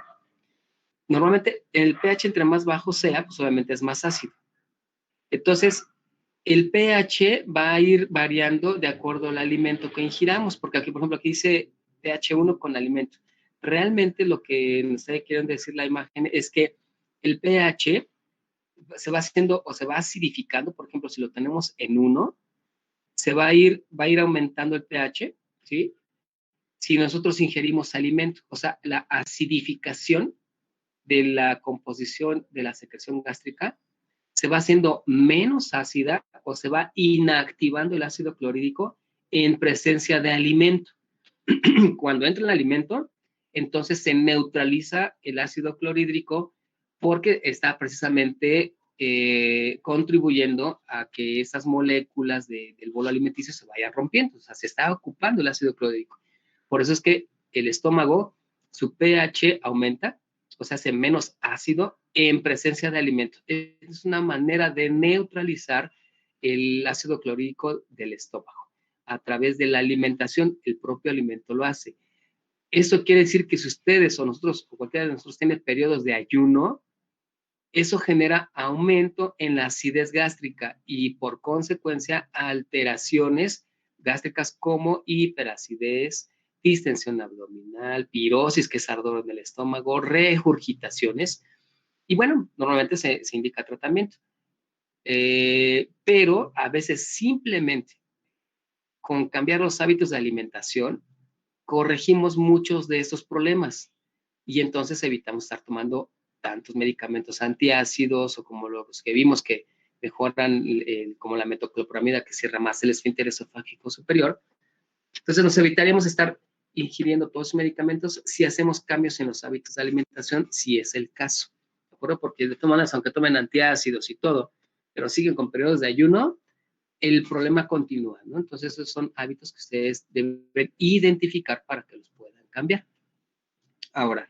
Normalmente, el pH entre más bajo sea, pues obviamente es más ácido. Entonces, el pH va a ir variando de acuerdo al alimento que ingiramos, porque aquí, por ejemplo, aquí dice pH 1 con alimento. Realmente lo que nos quieren decir la imagen es que el pH se va haciendo o se va acidificando, por ejemplo, si lo tenemos en 1, va a ir aumentando el pH, ¿sí? Si nosotros ingerimos alimento, o sea, la acidificación de la composición de la secreción gástrica se va haciendo menos ácida o se va inactivando el ácido clorhídrico en presencia de alimento. Cuando entra el alimento, entonces se neutraliza el ácido clorhídrico porque está precisamente contribuyendo a que esas moléculas del bolo alimenticio se vayan rompiendo, o sea, se está ocupando el ácido clorhídrico. Por eso es que el estómago, su pH aumenta, o sea, hace menos ácido en presencia de alimento. Es una manera de neutralizar el ácido clorhídrico del estómago. A través de la alimentación, el propio alimento lo hace. Eso quiere decir que si ustedes o nosotros, o cualquiera de nosotros tiene periodos de ayuno, eso genera aumento en la acidez gástrica y por consecuencia alteraciones gástricas como hiperacidez, distensión abdominal, pirosis, que es ardor en el estómago, regurgitaciones. Y bueno, normalmente se indica tratamiento. Pero a veces simplemente con cambiar los hábitos de alimentación, corregimos muchos de estos problemas y entonces evitamos estar tomando tantos medicamentos antiácidos o como los que vimos que mejoran como la metoclopramida que cierra más el esfínter esofágico superior. Entonces nos evitaríamos estar ingiriendo todos los medicamentos si hacemos cambios en los hábitos de alimentación, si es el caso. ¿De acuerdo? Porque de todas maneras, aunque tomen antiácidos y todo, pero siguen con periodos de ayuno, el problema continúa, ¿no? Entonces, esos son hábitos que ustedes deben identificar para que los puedan cambiar. Ahora,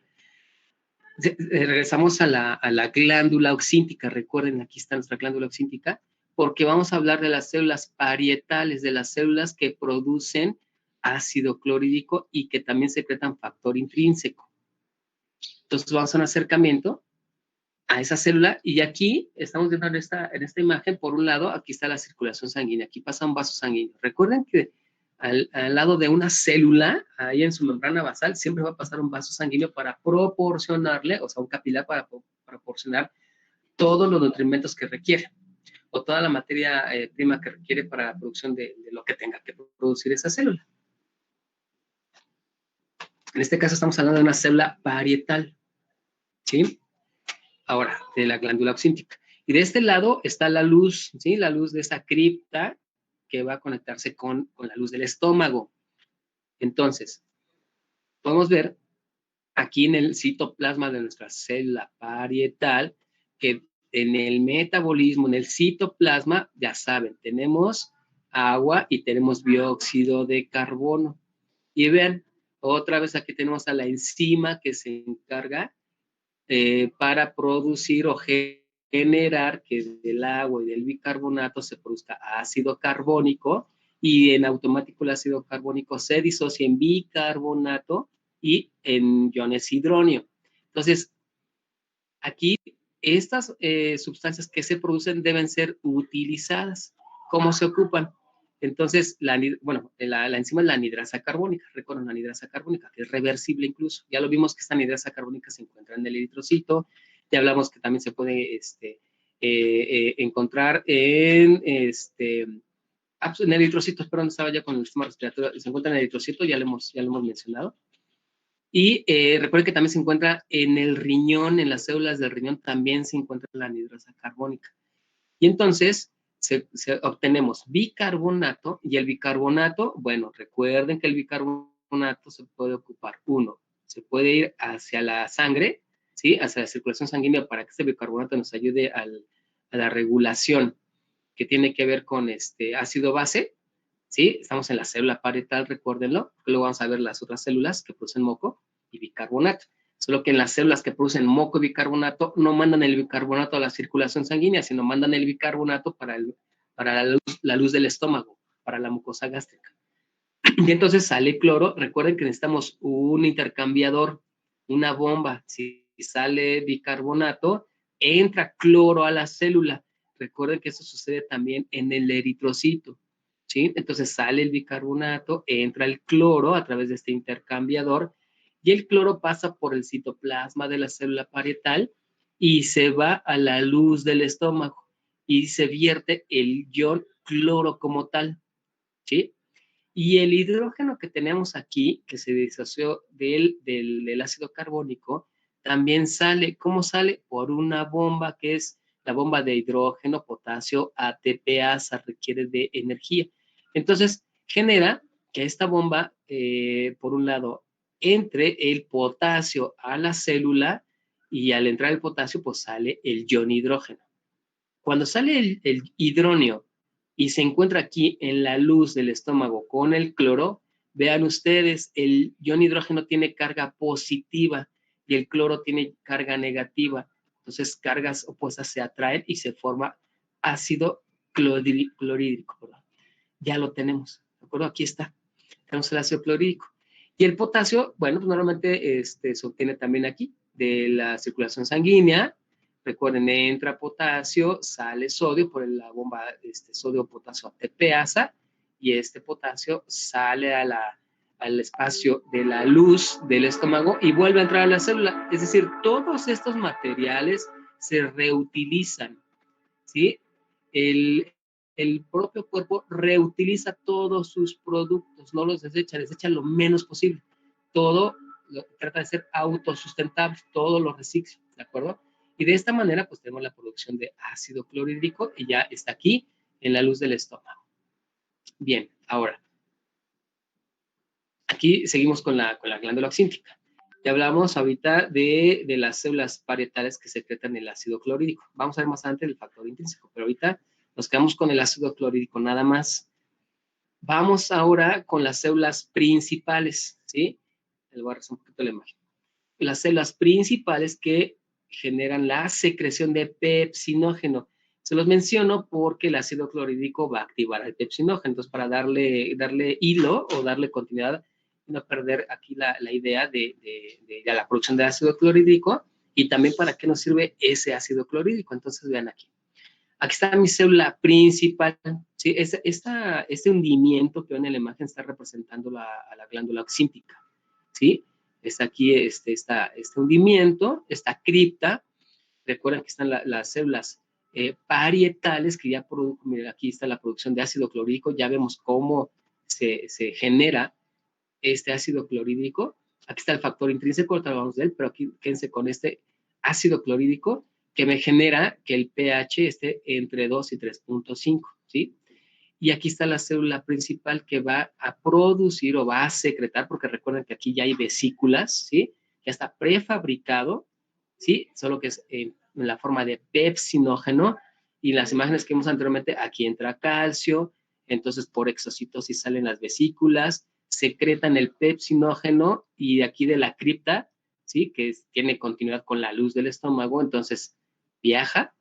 regresamos a la glándula oxíntica. Recuerden, aquí está nuestra glándula oxíntica, porque vamos a hablar de las células parietales, de las células que producen ácido clorhídrico y que también secretan factor intrínseco. Entonces, vamos a un acercamiento a esa célula y aquí estamos viendo en esta imagen, por un lado, aquí está la circulación sanguínea, aquí pasa un vaso sanguíneo. Recuerden que al lado de una célula, ahí en su membrana basal, siempre va a pasar un vaso sanguíneo para proporcionarle, o sea, un capilar para proporcionar todos los nutrimentos que requiere, o toda la materia prima que requiere para la producción de lo que tenga que producir esa célula. En este caso estamos hablando de una célula parietal, ¿sí? Ahora, de la glándula oxíntica. Y de este lado está la luz, ¿sí? La luz de esa cripta que va a conectarse con la luz del estómago. Entonces, podemos ver aquí en el citoplasma de nuestra célula parietal que en el metabolismo, en el citoplasma, ya saben, tenemos agua y tenemos dióxido de carbono. Y vean, otra vez aquí tenemos a la enzima que se encarga para producir o generar que del agua y del bicarbonato se produzca ácido carbónico y en automático el ácido carbónico se disocia en bicarbonato y en iones hidronio. Entonces, aquí estas sustancias que se producen deben ser utilizadas. ¿Cómo se ocupan? Entonces, la enzima es la anhidrasa carbónica. Recuerden, la anhidrasa carbónica, que es reversible incluso. Ya lo vimos que esta anhidrasa carbónica se encuentra en el eritrocito. Ya hablamos que también se puede encontrar en el eritrocito, perdón, estaba ya con el sistema respiratorio. Se encuentra en el eritrocito, ya lo hemos mencionado. Y recuerden que también se encuentra en el riñón, en las células del riñón también se encuentra la anhidrasa carbónica. Y entonces obtenemos bicarbonato y el bicarbonato, bueno, recuerden que el bicarbonato se puede ocupar, se puede ir hacia la sangre, ¿sí? Hacia la circulación sanguínea para que este bicarbonato nos ayude a la regulación que tiene que ver con ácido base, ¿sí? Estamos en la célula parietal, recuérdenlo, luego vamos a ver las otras células que producen moco y bicarbonato. Solo que en las células que producen moco y bicarbonato no mandan el bicarbonato a la circulación sanguínea, sino mandan el bicarbonato para la luz del estómago, para la mucosa gástrica. Y entonces sale cloro. Recuerden que necesitamos un intercambiador, una bomba. Si sale bicarbonato, entra cloro a la célula. Recuerden que eso sucede también en el eritrocito, ¿sí? Entonces sale el bicarbonato, entra el cloro a través de este intercambiador y el cloro pasa por el citoplasma de la célula parietal y se va a la luz del estómago y se vierte el ion cloro como tal, ¿sí? Y el hidrógeno que tenemos aquí, que se disoció del ácido carbónico, también sale. ¿Cómo sale? Por una bomba que es la bomba de hidrógeno, potasio, ATPasa, requiere de energía. Entonces, genera que esta bomba, por un lado, entre el potasio a la célula y al entrar el potasio, pues sale el ion hidrógeno. Cuando sale el hidrógeno y se encuentra aquí en la luz del estómago con el cloro, vean ustedes, el ion hidrógeno tiene carga positiva y el cloro tiene carga negativa. Entonces, cargas opuestas se atraen y se forma ácido clorhídrico. ¿Verdad? Ya lo tenemos, ¿de acuerdo? Aquí está. Tenemos el ácido clorhídrico. Y el potasio, bueno, pues normalmente se obtiene también aquí, de la circulación sanguínea. Recuerden, entra potasio, sale sodio por la bomba sodio-potasio ATPasa y este potasio sale al espacio de la luz del estómago y vuelve a entrar a la célula. Es decir, todos estos materiales se reutilizan, ¿sí? El propio cuerpo reutiliza todos sus productos, no los desecha lo menos posible. Todo trata de ser autosustentable, todo lo recicla, ¿de acuerdo? Y de esta manera, pues tenemos la producción de ácido clorhídrico y ya está aquí en la luz del estómago. Bien, ahora, Aquí seguimos con la glándula oxíntica. Ya hablamos ahorita de las células parietales que secretan el ácido clorhídrico. Vamos a ver más adelante el factor intrínseco, pero ahorita nos quedamos con el ácido clorhídrico nada más. Vamos ahora con las células principales, ¿sí? Les voy a rezar un poquito la imagen. Las células principales que generan la secreción de pepsinógeno. Se los menciono porque el ácido clorhídrico va a activar el pepsinógeno. Entonces, para darle hilo o darle continuidad, no perder aquí la idea de la producción de ácido clorhídrico y también para qué nos sirve ese ácido clorhídrico. Entonces, vean aquí. Aquí está mi célula principal. ¿Sí? Este hundimiento que ven en la imagen está representando a la glándula oxíntica. ¿Sí? Está aquí este hundimiento, esta cripta. Recuerden que están las células parietales que ya producen. Miren, aquí está la producción de ácido clorhídrico. Ya vemos cómo se genera este ácido clorhídrico. Aquí está el factor intrínseco, ahorita hablamos de él, pero aquí quédense con este ácido clorhídrico que me genera que el pH esté entre 2 y 3.5, ¿sí? Y aquí está la célula principal que va a producir o va a secretar, porque recuerden que aquí ya hay vesículas, ¿sí? Ya está prefabricado, ¿sí? Solo que es en la forma de pepsinógeno. Y las imágenes que vimos anteriormente, aquí entra calcio, entonces por exocitosis salen las vesículas, secretan el pepsinógeno y de aquí de la cripta, ¿sí? Que tiene continuidad con la luz del estómago, entonces viaja.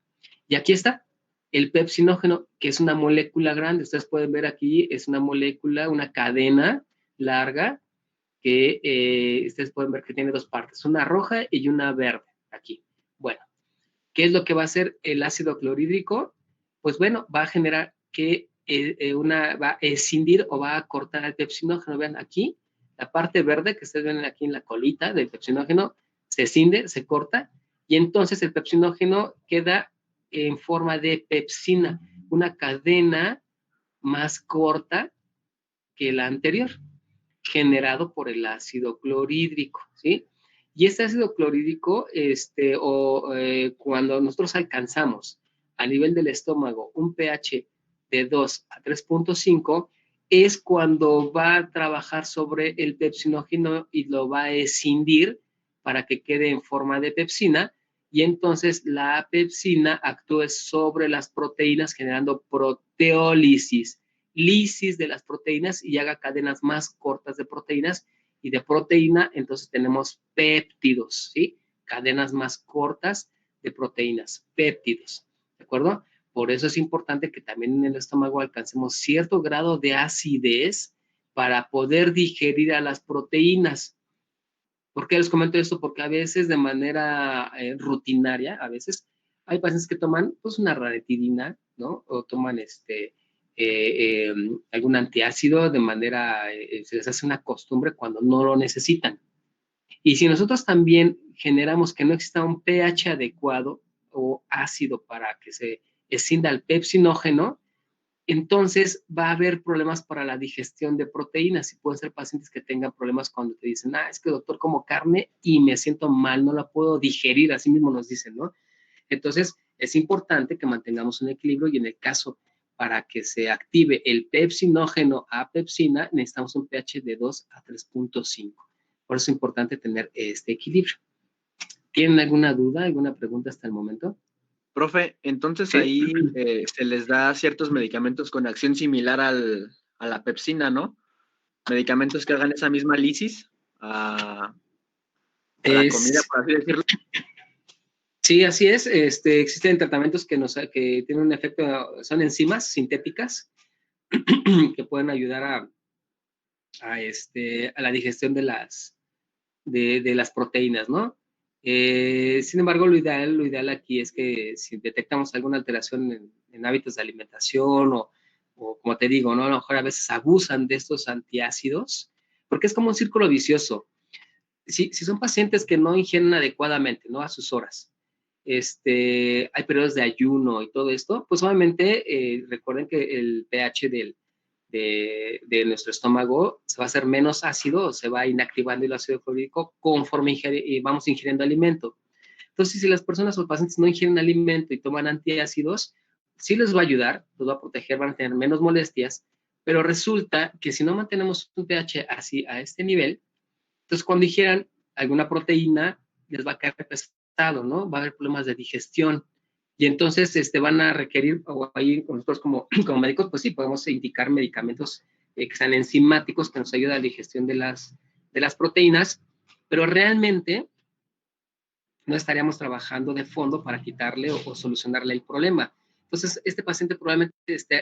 Y aquí está el pepsinógeno, que es una molécula grande. Ustedes pueden ver aquí, es una molécula, una cadena larga, que ustedes pueden ver que tiene dos partes, una roja y una verde, aquí. Bueno, ¿qué es lo que va a hacer el ácido clorhídrico? Pues bueno, va a generar que va a escindir o va a cortar el pepsinógeno. Vean aquí, la parte verde que ustedes ven aquí en la colita del pepsinógeno, se escinde, se corta, y entonces el pepsinógeno queda en forma de pepsina, una cadena más corta que la anterior, generado por el ácido clorhídrico, ¿sí? Y este ácido clorhídrico, cuando nosotros alcanzamos a nivel del estómago un pH de 2 a 3.5, es cuando va a trabajar sobre el pepsinógeno y lo va a escindir para que quede en forma de pepsina, y entonces la pepsina actúe sobre las proteínas generando proteólisis, lisis de las proteínas y haga cadenas más cortas de proteínas, y de proteína entonces tenemos péptidos, ¿sí? Cadenas más cortas de proteínas, péptidos, ¿de acuerdo? Por eso es importante que también en el estómago alcancemos cierto grado de acidez para poder digerir a las proteínas. ¿Por qué les comento esto? Porque a veces de manera rutinaria, a veces hay pacientes que toman pues una ranitidina, ¿no? O toman algún antiácido de manera, se les hace una costumbre cuando no lo necesitan. Y si nosotros también generamos que no exista un pH adecuado o ácido para que se escinda el pepsinógeno, entonces va a haber problemas para la digestión de proteínas. Y pueden ser pacientes que tengan problemas cuando te dicen, es que doctor, como carne y me siento mal, no la puedo digerir, así mismo nos dicen, ¿no? Entonces, es importante que mantengamos un equilibrio, y en el caso para que se active el pepsinógeno a pepsina, necesitamos un pH de 2 a 3.5. Por eso es importante tener este equilibrio. ¿Tienen alguna duda, alguna pregunta hasta el momento? Profe, entonces Sí. ahí se les da ciertos medicamentos con acción similar a la pepsina, ¿no? Medicamentos que hagan esa misma lisis a la comida, por así decirlo. Sí, así es. Existen tratamientos que tienen un efecto, son enzimas sintéticas que pueden ayudar a la digestión de las proteínas, ¿no? Sin embargo, lo ideal aquí es que si detectamos alguna alteración en hábitos de alimentación o como te digo, ¿no? A lo mejor a veces abusan de estos antiácidos, porque es como un círculo vicioso. Si son pacientes que no ingieren adecuadamente, ¿no? A sus horas, hay periodos de ayuno y todo esto, pues obviamente recuerden que el pH de nuestro estómago se va a hacer menos ácido, se va inactivando el ácido clorhídrico conforme vamos ingiriendo alimento. Entonces, si las personas o pacientes no ingieren alimento y toman antiácidos, sí les va a ayudar, los va a proteger, van a tener menos molestias, Pero resulta que si no mantenemos un pH así a este nivel, entonces cuando ingieran alguna proteína, les va a caer pesado, ¿no? Va a haber problemas de digestión. Y entonces van a requerir, o ahí nosotros como médicos, pues sí, podemos indicar medicamentos que sean enzimáticos que nos ayuden a la digestión de las proteínas, pero realmente no estaríamos trabajando de fondo para quitarle o solucionarle el problema. Entonces, este paciente probablemente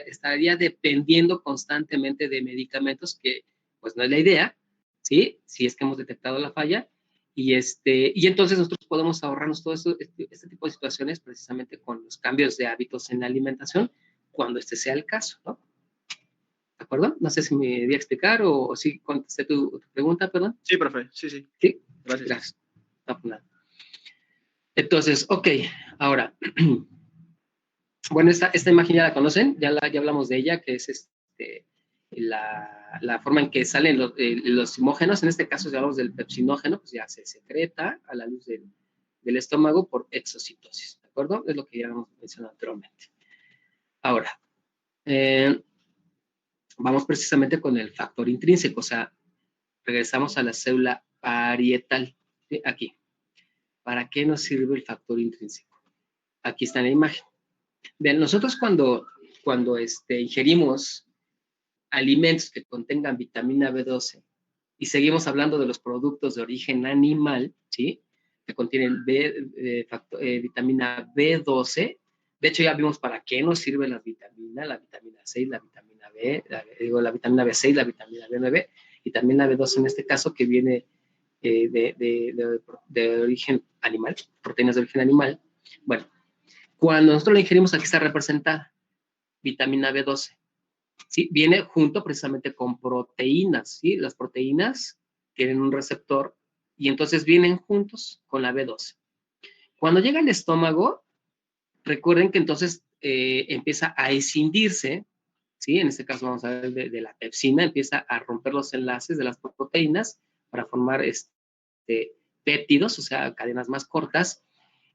estaría dependiendo constantemente de medicamentos que, pues, no es la idea, ¿sí? Si es que hemos detectado la falla. Y entonces nosotros podemos ahorrarnos todo eso, este tipo de situaciones precisamente con los cambios de hábitos en la alimentación, cuando este sea el caso, ¿no? ¿De acuerdo? No sé si me di a explicar o si contesté tu pregunta, perdón. Sí, profe, sí, sí. Sí, Gracias. No, pues nada. Entonces, ok, ahora, bueno, esta imagen ya la conocen, ya hablamos de ella, que es la forma en que salen los zimógenos. En este caso, si hablamos del pepsinógeno, pues ya se secreta a la luz del estómago por exocitosis, ¿de acuerdo? Es lo que ya hemos mencionado anteriormente. Ahora, vamos precisamente con el factor intrínseco, o sea, regresamos a la célula parietal, ¿sí? Aquí. ¿Para qué nos sirve el factor intrínseco? Aquí está en la imagen. Vean, nosotros cuando ingerimos alimentos que contengan vitamina B12 y seguimos hablando de los productos de origen animal, ¿sí? Que contienen vitamina B12. De hecho, ya vimos para qué nos sirven las vitaminas, la vitamina C y la vitamina B, la vitamina B6, la vitamina B9 y también la B12 en este caso que viene de origen animal, proteínas de origen animal. Bueno, cuando nosotros la ingerimos, aquí está representada, vitamina B12. ¿Sí? Viene junto precisamente con proteínas, ¿sí? Las proteínas tienen un receptor y entonces vienen juntos con la B12. Cuando llega al estómago, recuerden que entonces empieza a escindirse, ¿sí? En este caso vamos a ver de la pepsina, empieza a romper los enlaces de las proteínas para formar péptidos, o sea, cadenas más cortas.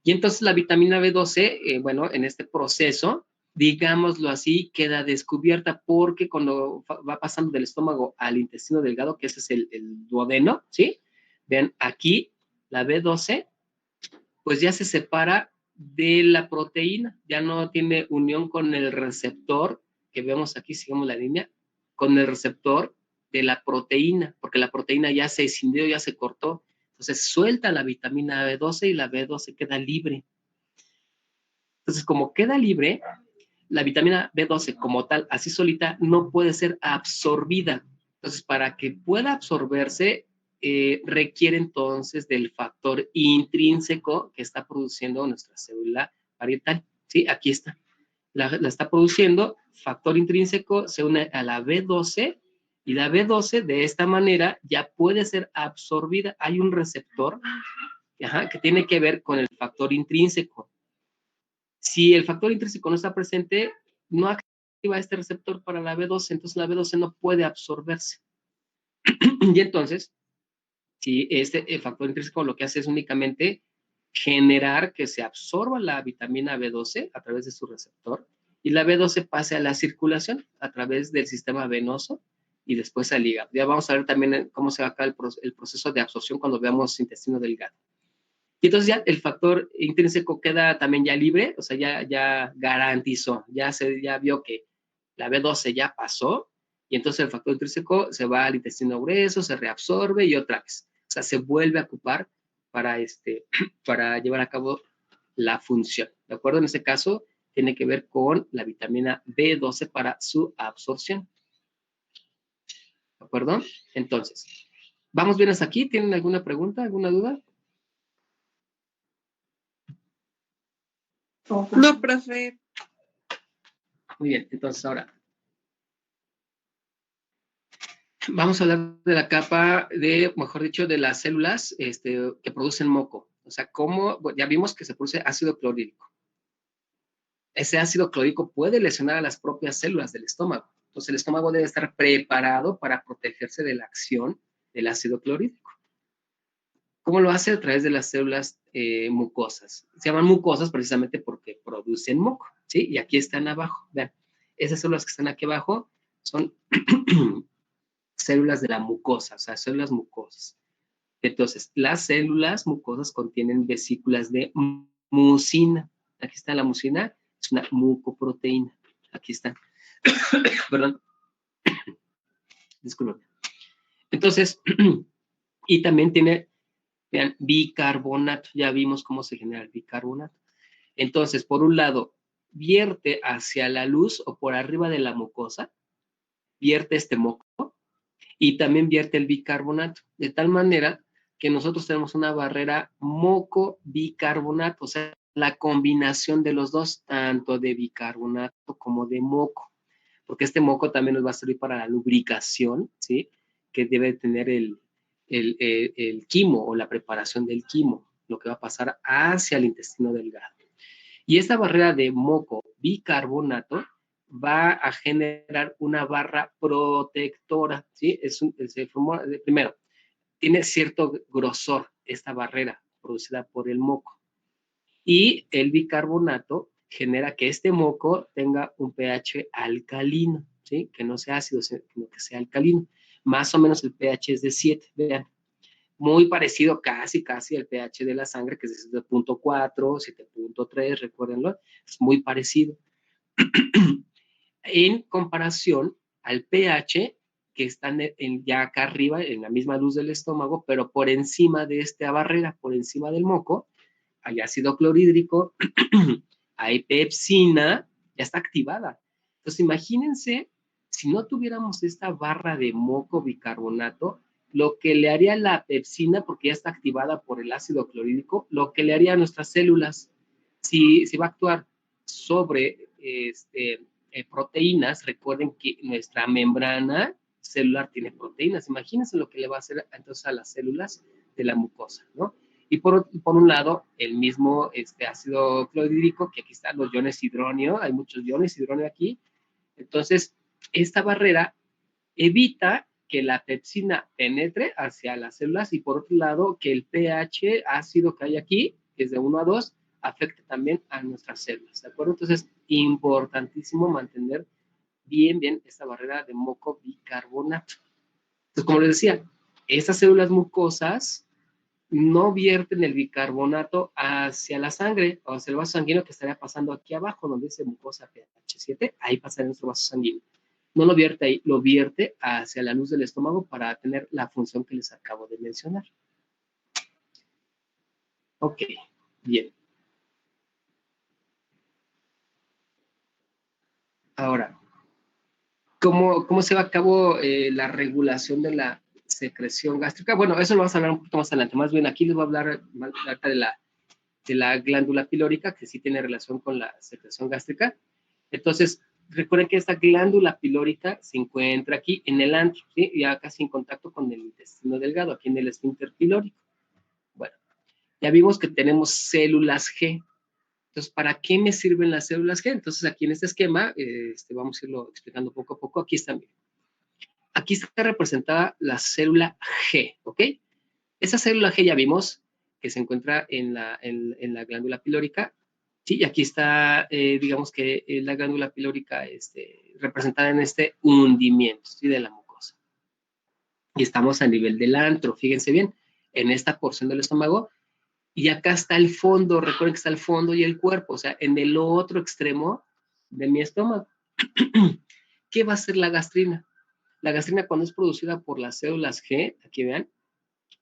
Y entonces la vitamina B12, bueno, en este proceso, digámoslo así, queda descubierta porque cuando va pasando del estómago al intestino delgado, que ese es el duodeno, ¿sí? Vean, aquí la B12, pues ya se separa de la proteína, ya no tiene unión con el receptor, que vemos aquí, sigamos la línea, con el receptor de la proteína, porque la proteína ya se escindió, ya se cortó. Entonces suelta la vitamina B12 y la B12 queda libre. Entonces, como queda libre, la vitamina B12 como tal, así solita, no puede ser absorbida. Entonces, para que pueda absorberse, requiere entonces del factor intrínseco que está produciendo nuestra célula parietal. Sí, aquí está. La está produciendo, factor intrínseco se une a la B12 y la B12 de esta manera ya puede ser absorbida. Hay un receptor que tiene que ver con el factor intrínseco. Si el factor intrínseco no está presente, no activa este receptor para la B12, entonces la B12 no puede absorberse. Y entonces, si el factor intrínseco lo que hace es únicamente generar que se absorba la vitamina B12 a través de su receptor y la B12 pase a la circulación a través del sistema venoso y después al hígado. Ya vamos a ver también cómo se va acá el proceso de absorción cuando veamos intestino delgado. Y entonces ya el factor intrínseco queda también ya libre, o sea, ya garantizó, ya vio que la B12 ya pasó, y entonces el factor intrínseco se va al intestino grueso, se reabsorbe y otra vez. O sea, se vuelve a ocupar para llevar a cabo la función. ¿De acuerdo? En este caso, tiene que ver con la vitamina B12 para su absorción. ¿De acuerdo? Entonces, ¿vamos bien hasta aquí? ¿Tienen alguna pregunta, alguna duda? No, profe. Muy bien, entonces ahora vamos a hablar de la capa mejor dicho, de las células que producen moco. O sea, ya vimos que se produce ácido clorhídrico. Ese ácido clorhídrico puede lesionar a las propias células del estómago. Entonces, el estómago debe estar preparado para protegerse de la acción del ácido clorhídrico. ¿Cómo lo hace? A través de las células mucosas. Se llaman mucosas precisamente porque producen moco, ¿sí? Y aquí están abajo. Vean, esas células que están aquí abajo Son células de la mucosa, o sea, células mucosas. Entonces, las células mucosas contienen vesículas de mucina. Aquí está la mucina, es una mucoproteína. Aquí está. Perdón. Disculpen. Entonces, y también tiene, vean, bicarbonato. Ya vimos cómo se genera el bicarbonato. Entonces, por un lado, vierte hacia la luz o por arriba de la mucosa, vierte este moco y también vierte el bicarbonato, de tal manera que nosotros tenemos una barrera moco-bicarbonato, o sea, la combinación de los dos, tanto de bicarbonato como de moco, porque este moco también nos va a servir para la lubricación, ¿sí? Que debe tener el quimo o la preparación del quimo, lo que va a pasar hacia el intestino delgado. Y esta barrera de moco-bicarbonato va a generar una barra protectora, ¿sí? Se formó, primero, tiene cierto grosor esta barrera producida por el moco. Y el bicarbonato genera que este moco tenga un pH alcalino, ¿sí? Que no sea ácido, sino que sea alcalino. Más o menos el pH es de 7, vean. Muy parecido casi al pH de la sangre, que es 7.4, 7.3, recuérdenlo. Es muy parecido. En comparación al pH que están ya acá arriba, en la misma luz del estómago, pero por encima de esta barrera, por encima del moco, hay ácido clorhídrico, hay pepsina, ya está activada. Entonces, imagínense, si no tuviéramos esta barra de moco bicarbonato, lo que le haría la pepsina, porque ya está activada por el ácido clorhídrico, lo que le haría a nuestras células, si va a actuar sobre proteínas, recuerden que nuestra membrana celular tiene proteínas, imagínense lo que le va a hacer entonces a las células de la mucosa, ¿no? Y por un lado, el mismo ácido clorhídrico, que aquí están los iones hidróneo, hay muchos iones hidróneo aquí. Entonces, esta barrera evita que la pepsina penetre hacia las células y por otro lado, que el pH ácido que hay aquí, que es de 1 a 2, afecte también a nuestras células, ¿de acuerdo? Entonces, importantísimo mantener bien esta barrera de moco bicarbonato. Entonces, como les decía, estas células mucosas no vierten el bicarbonato hacia la sangre o hacia el vaso sanguíneo que estaría pasando aquí abajo, donde dice mucosa pH 7, ahí pasaría nuestro vaso sanguíneo. No lo vierte ahí, lo vierte hacia la luz del estómago para tener la función que les acabo de mencionar. Ok, bien. Ahora, ¿cómo se va a cabo la regulación de la secreción gástrica? Bueno, eso lo vamos a hablar un poquito más adelante. Más bien, aquí les voy a hablar de la glándula pilórica, que sí tiene relación con la secreción gástrica. Entonces, recuerden que esta glándula pilórica se encuentra aquí en el antro, ¿sí? Ya casi en contacto con el intestino delgado, aquí en el esfínter pilórico. Bueno, ya vimos que tenemos células G. Entonces, ¿para qué me sirven las células G? Entonces, aquí en este esquema, vamos a irlo explicando poco a poco. Aquí está, miren. Aquí está representada la célula G, ¿ok? Esa célula G ya vimos que se encuentra en la glándula pilórica. Sí, y aquí está, digamos que la glándula pilórica representada en este hundimiento, ¿sí? De la mucosa. Y estamos a nivel del antro, fíjense bien, en esta porción del estómago. Y acá está el fondo, recuerden que está el fondo y el cuerpo, o sea, en el otro extremo de mi estómago. ¿Qué va a hacer la gastrina? La gastrina, cuando es producida por las células G, aquí vean,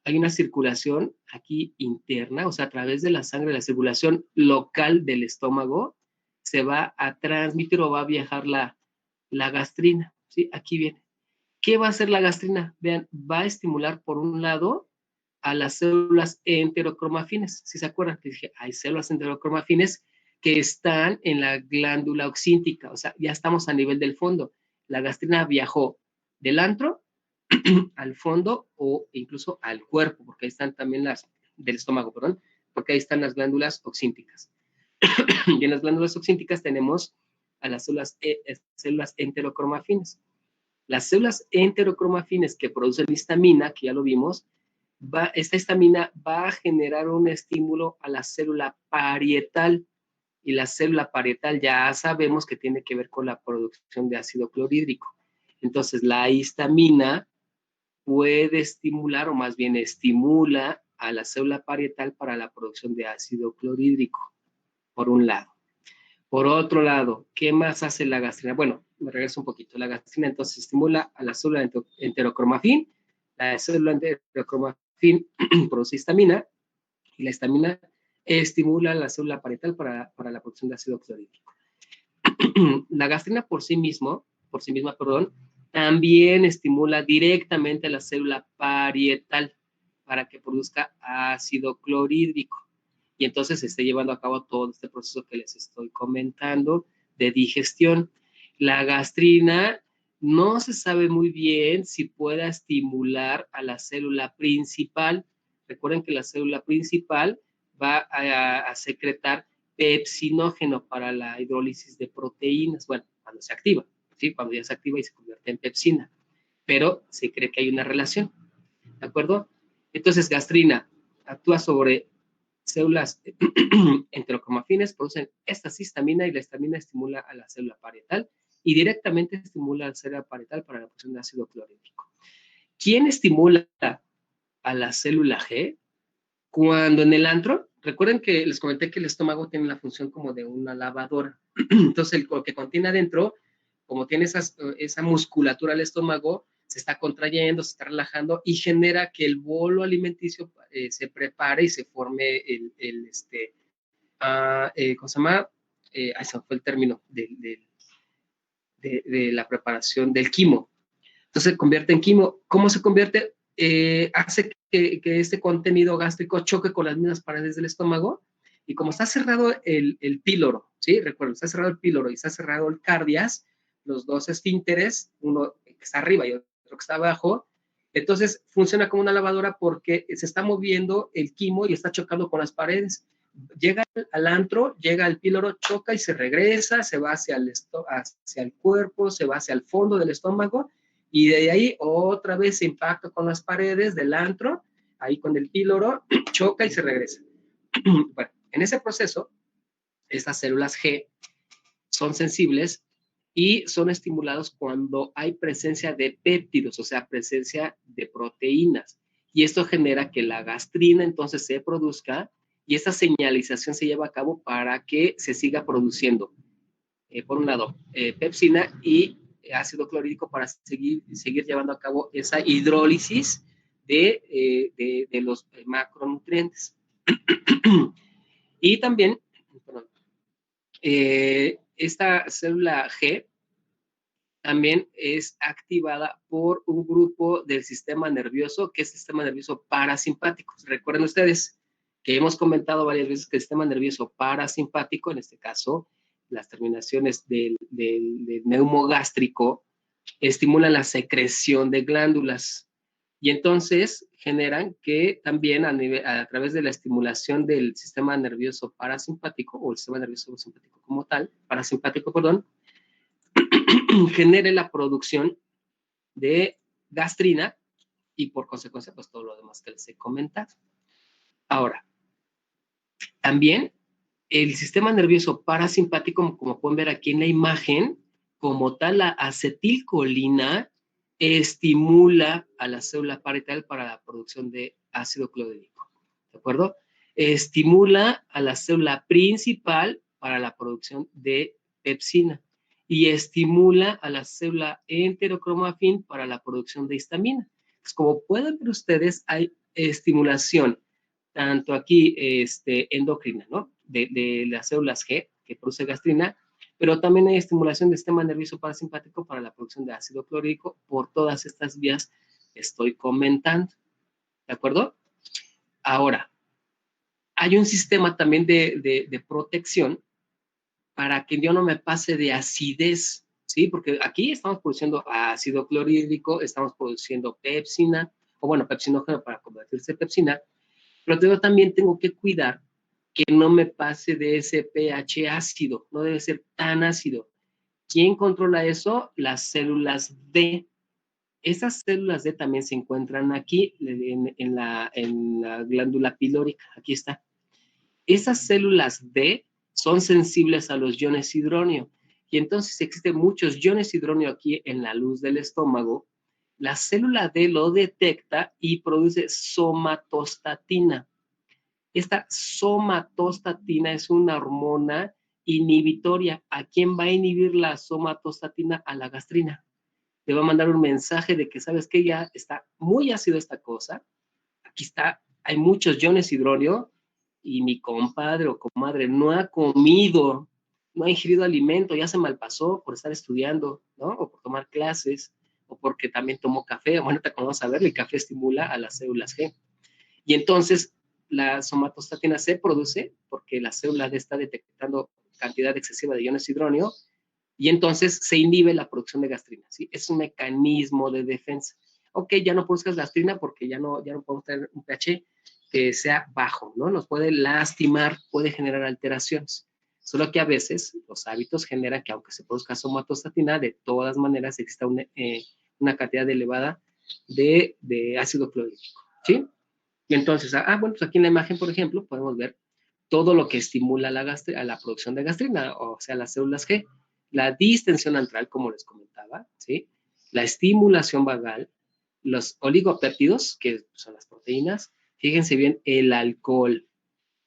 hay una circulación aquí interna, o sea, a través de la sangre, la circulación local del estómago, se va a transmitir o va a viajar la gastrina, ¿sí? Aquí viene. ¿Qué va a hacer la gastrina? Vean, va a estimular por un lado a las células enterocromafines. Si se acuerdan, que dije, hay células enterocromafines que están en la glándula oxíntica, o sea, ya estamos a nivel del fondo. La gastrina viajó del antro al fondo o incluso al cuerpo, porque ahí están también del estómago, perdón, porque ahí están las glándulas oxínticas. Y en las glándulas oxínticas tenemos a las células enterocromafines. Las células enterocromafines que producen histamina, que ya lo vimos, esta histamina va a generar un estímulo a la célula parietal. Y la célula parietal ya sabemos que tiene que ver con la producción de ácido clorhídrico. Entonces, la histamina puede estimular, o más bien estimula a la célula parietal para la producción de ácido clorhídrico, por un lado. Por otro lado, ¿qué más hace la gastrina? Bueno, me regreso un poquito. La gastrina entonces estimula a la célula enterocromafin. La célula enterocromafin produce histamina y la histamina estimula a la célula parietal para la producción de ácido clorhídrico. La gastrina por sí misma, también estimula directamente a la célula parietal para que produzca ácido clorhídrico. Y entonces se esté llevando a cabo todo este proceso que les estoy comentando de digestión. La gastrina no se sabe muy bien si pueda estimular a la célula principal. Recuerden que la célula principal va a secretar pepsinógeno para la hidrólisis de proteínas, bueno, cuando se activa, ¿sí? Cuando ya se activa y se convierte en pepsina, pero se cree que hay una relación, ¿de acuerdo? Entonces, gastrina actúa sobre células enterocromafines, producen esta histamina y la histamina estimula a la célula parietal y directamente estimula a la célula parietal para la producción de ácido clorhídrico. ¿Quién estimula a la célula G? Cuando en el antro, recuerden que les comenté que el estómago tiene la función como de una lavadora. Entonces, lo que contiene adentro, como tiene esa musculatura al estómago, se está contrayendo, se está relajando y genera que el bolo alimenticio se prepare y se forme ¿cómo se llama? Ese fue el término de la preparación del quimo. Entonces se convierte en quimo. ¿Cómo se convierte? Hace que este contenido gástrico choque con las mismas paredes del estómago y como está cerrado el píloro, ¿sí? Recuerden, está cerrado el píloro y está cerrado el cardias, los dos esfínteres, uno que está arriba y otro que está abajo, entonces funciona como una lavadora porque se está moviendo el quimo y está chocando con las paredes. Llega al antro, llega al píloro, choca y se regresa, se va hacia el cuerpo, se va hacia el fondo del estómago y de ahí otra vez se impacta con las paredes del antro, ahí con el píloro, choca y se regresa. Bueno, en ese proceso, estas células G son sensibles y son estimulados cuando hay presencia de péptidos, o sea, presencia de proteínas. Y esto genera que la gastrina entonces se produzca y esta señalización se lleva a cabo para que se siga produciendo, por un lado, pepsina y ácido clorhídrico para seguir llevando a cabo esa hidrólisis de los macronutrientes. Y también, perdón, esta célula G también es activada por un grupo del sistema nervioso, que es el sistema nervioso parasimpático. Recuerden ustedes que hemos comentado varias veces que el sistema nervioso parasimpático, en este caso, las terminaciones del neumogástrico, estimulan la secreción de glándulas y entonces generan que también a través de la estimulación del sistema nervioso parasimpático o el sistema nervioso simpático como tal, parasimpático, perdón, genere la producción de gastrina y por consecuencia pues todo lo demás que les he comentado. Ahora, también el sistema nervioso parasimpático, como pueden ver aquí en la imagen, como tal la acetilcolina estimula a la célula parietal para la producción de ácido clorhídrico, ¿de acuerdo? Estimula a la célula principal para la producción de pepsina y estimula a la célula enterocromafin para la producción de histamina. Pues como pueden ver ustedes, hay estimulación tanto aquí endocrina, ¿no? De las células G, que produce gastrina, pero también hay estimulación del sistema nervioso parasimpático para la producción de ácido clorhídrico por todas estas vías que estoy comentando, ¿de acuerdo? Ahora, hay un sistema también de protección para que yo no me pase de acidez, ¿sí? Porque aquí estamos produciendo ácido clorhídrico, estamos produciendo pepsina, o bueno, pepsinógeno para convertirse en pepsina, pero yo también tengo que cuidar que no me pase de ese pH ácido, no debe ser tan ácido. ¿Quién controla eso? Las células D. Esas células D también se encuentran aquí en la glándula pilórica, aquí está. Esas células D son sensibles a los iones hidronio y entonces existen muchos iones hidróneo aquí en la luz del estómago, la célula D lo detecta y produce somatostatina. Esta somatostatina es una hormona inhibitoria. ¿A quién va a inhibir la somatostatina? A la gastrina. Le va a mandar un mensaje de que, ¿sabes qué? Ya está muy ácido esta cosa. Aquí está, hay muchos iones hidróneo y mi compadre o comadre no ha comido, no ha ingerido alimento, ya se malpasó por estar estudiando, ¿no? O por tomar clases, o porque también tomó café. Bueno, te vamos a ver, el café estimula a las células G. Y entonces la somatostatina se produce porque la célula D está detectando cantidad excesiva de iones hidróneo y entonces se inhibe la producción de gastrina, ¿sí? Es un mecanismo de defensa. Ok, ya no produzcas gastrina porque ya no podemos tener un pH que sea bajo, ¿no? Nos puede lastimar, puede generar alteraciones. Solo que a veces los hábitos generan que aunque se produzca somatostatina, de todas maneras exista una cantidad elevada de ácido clorhídrico, ¿sí? Y entonces, bueno, pues aquí en la imagen, por ejemplo, podemos ver todo lo que estimula a la producción de gastrina, o sea, las células G. La distensión antral, como les comentaba, ¿sí? La estimulación vagal, los oligopéptidos, que son las proteínas. Fíjense bien, el alcohol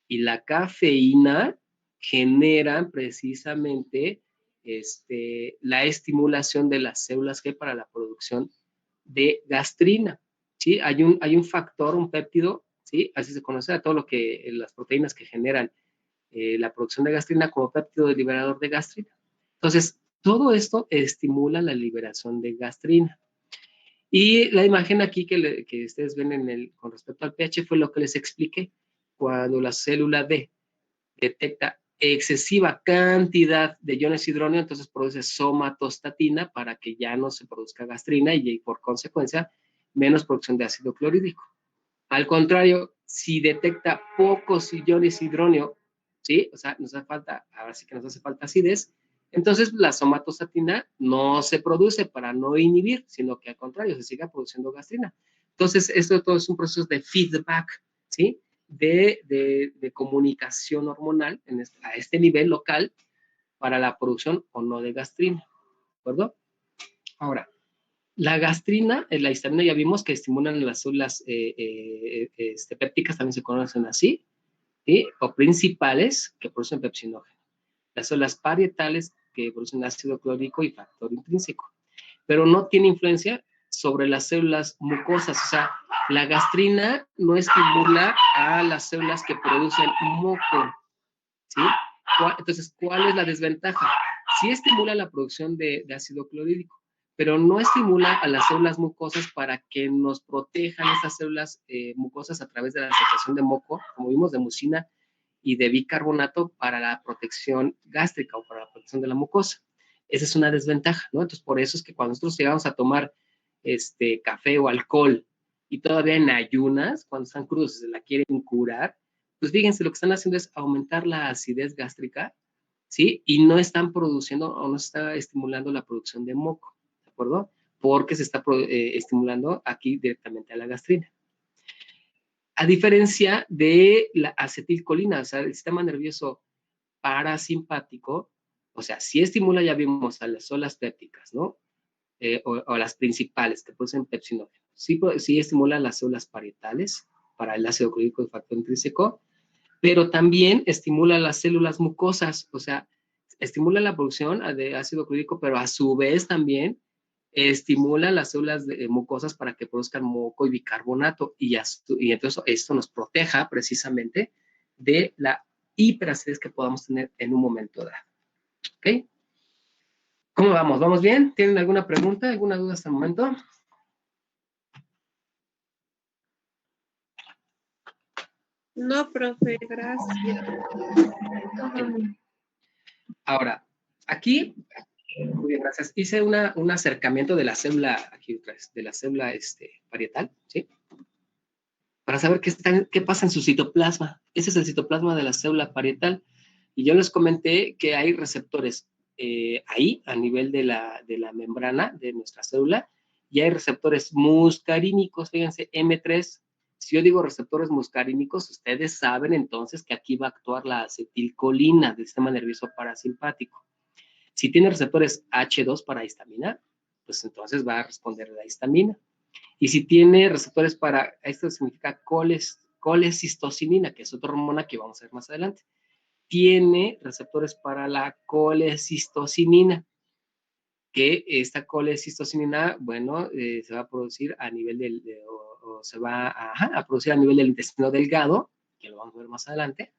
y la cafeína generan precisamente la estimulación de las células G para la producción de gastrina, ¿sí? Hay un factor, un péptido, ¿sí? Así se conoce a todo lo que las proteínas que generan la producción de gastrina como péptido de liberador de gastrina. Entonces, todo esto estimula la liberación de gastrina. Y la imagen aquí que ustedes ven con respecto al pH fue lo que les expliqué. Cuando la célula D detecta excesiva cantidad de iones hidróneo, entonces produce somatostatina para que ya no se produzca gastrina y por consecuencia menos producción de ácido clorhídrico. Al contrario, si detecta pocos iones hidróneo, ¿sí? O sea, nos hace falta, ahora sí que nos hace falta acidez, entonces la somatostatina no se produce para no inhibir, sino que al contrario, se siga produciendo gastrina. Entonces, esto todo es un proceso de feedback, ¿sí? De comunicación hormonal a este nivel local para la producción o no de gastrina, ¿de acuerdo? Ahora, la gastrina, la histamina ya vimos que estimulan las células pépticas, también se conocen así, ¿sí? O principales que producen pepsinógeno. Las células parietales que producen ácido clorhídrico y factor intrínseco. Pero no tiene influencia sobre las células mucosas, o sea, la gastrina no estimula a las células que producen moco, ¿sí? Entonces, ¿cuál es la desventaja? Sí estimula la producción de ácido clorhídrico, pero no estimula a las células mucosas para que nos protejan esas células mucosas a través de la secreción de moco, como vimos, de mucina y de bicarbonato para la protección gástrica o para la protección de la mucosa. Esa es una desventaja, ¿no? Entonces, por eso es que cuando nosotros llegamos a tomar café o alcohol y todavía en ayunas, cuando están crudos y se la quieren curar, pues fíjense, lo que están haciendo es aumentar la acidez gástrica, ¿sí? Y no están produciendo o no está estimulando la producción de moco, ¿de acuerdo? Porque se está estimulando aquí directamente a la gastrina. A diferencia de la acetilcolina, o sea, el sistema nervioso parasimpático, o sea, sí estimula, ya vimos, a las células pépticas, ¿no? O las principales que producen pepsinógeno. Sí estimula las células parietales para el ácido clorhídrico y factor intrínseco, pero también estimula las células mucosas, o sea, estimula la producción de ácido clorhídrico, pero a su vez también estimula las células mucosas para que produzcan moco y bicarbonato, y entonces esto nos proteja precisamente de la hiperacidez que podamos tener en un momento dado. ¿Ok? ¿Cómo vamos? ¿Vamos bien? ¿Tienen alguna pregunta, alguna duda hasta el momento? No, profe, gracias. Ahora, aquí, muy bien, gracias. Hice un acercamiento de la célula, aquí otra vez, de la célula parietal, ¿sí? Para saber qué pasa en su citoplasma. Ese es el citoplasma de la célula parietal. Y yo les comenté que hay receptores ahí, a nivel de la membrana de nuestra célula, y hay receptores muscarínicos, fíjense, M3. Si yo digo receptores muscarínicos, ustedes saben entonces que aquí va a actuar la acetilcolina del sistema nervioso parasimpático. Si tiene receptores H2 para histamina, pues entonces va a responder la histamina. Y si tiene receptores para, esto significa colecistocinina, que es otra hormona que vamos a ver más adelante, tiene receptores para la colecistocinina, que esta colecistocinina, bueno, se va a producir a nivel se va a producir a nivel del intestino delgado, que lo vamos a ver más adelante.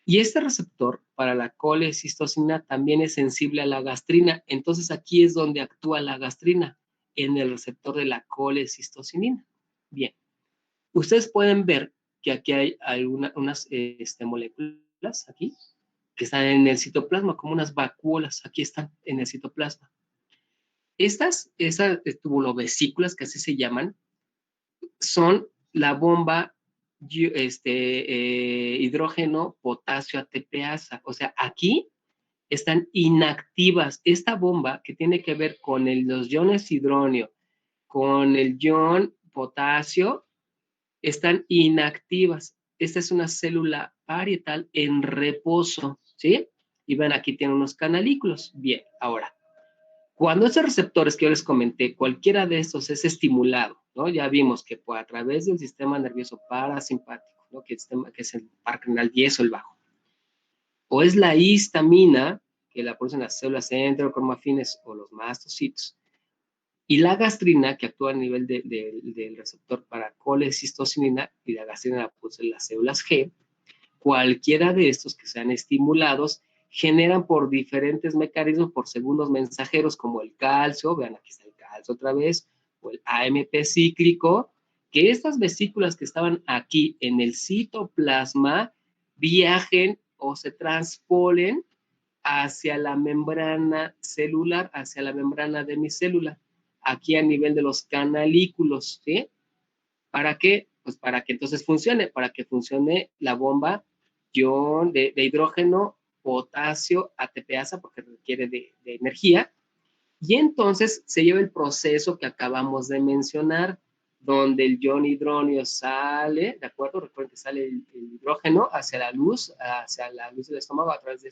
Y este receptor para la colecistocinina también es sensible a la gastrina. Entonces aquí es donde actúa la gastrina, en el receptor de la colecistocinina. Bien, ustedes pueden ver que aquí hay unas moléculas aquí que están en el citoplasma, como unas vacuolas. Aquí están en el citoplasma. Esas tubulobesículas, que así se llaman, son la bomba hidrógeno, potasio, ATPasa. O sea, aquí están inactivas. Esta bomba que tiene que ver con los iones hidrógeno, con el ion potasio, están inactivas. Esta es una célula parietal en reposo, ¿sí? Y ven, aquí tiene unos canalículos. Bien, ahora, cuando esos receptores que yo les comenté, cualquiera de estos es estimulado, ¿no? Ya vimos que a través del sistema nervioso parasimpático, ¿no? Que es el par craneal 10 o el bajo. O es la histamina, que la producen las células enterocromafines o los mastocitos, y la gastrina, que actúa a nivel del receptor para colecistocinina, y la gastrina la producen las células G. Cualquiera de estos que sean estimulados generan por diferentes mecanismos, por segundos mensajeros, como el calcio, vean, aquí está el calcio otra vez, o el AMP cíclico, que estas vesículas que estaban aquí en el citoplasma viajen o se transpolen hacia la membrana celular, hacia la membrana de mi célula, aquí a nivel de los canalículos, ¿sí? ¿Para qué? Pues para que entonces funcione, para que funcione la bomba ion de hidrógeno, potasio, ATPasa, porque requiere de energía, y entonces se lleva el proceso que acabamos de mencionar, donde el ion hidrógeno sale, ¿de acuerdo? Recuerden que sale el hidrógeno hacia la luz del estómago a través de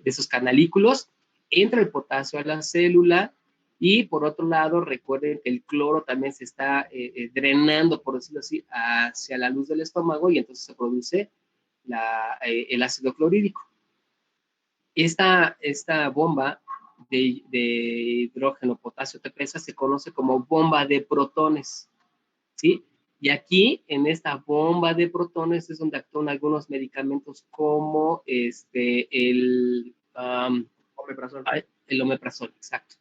esos canalículos, entra el potasio a la célula, y por otro lado, recuerden que el cloro también se está drenando, por decirlo así, hacia la luz del estómago, y entonces se produce el ácido clorhídrico. Esta bomba de hidrógeno, potasio, ATPasa se conoce como bomba de protones, ¿sí? Y aquí, en esta bomba de protones, es donde actúan algunos medicamentos como el omeprazol. El omeprazol, exacto.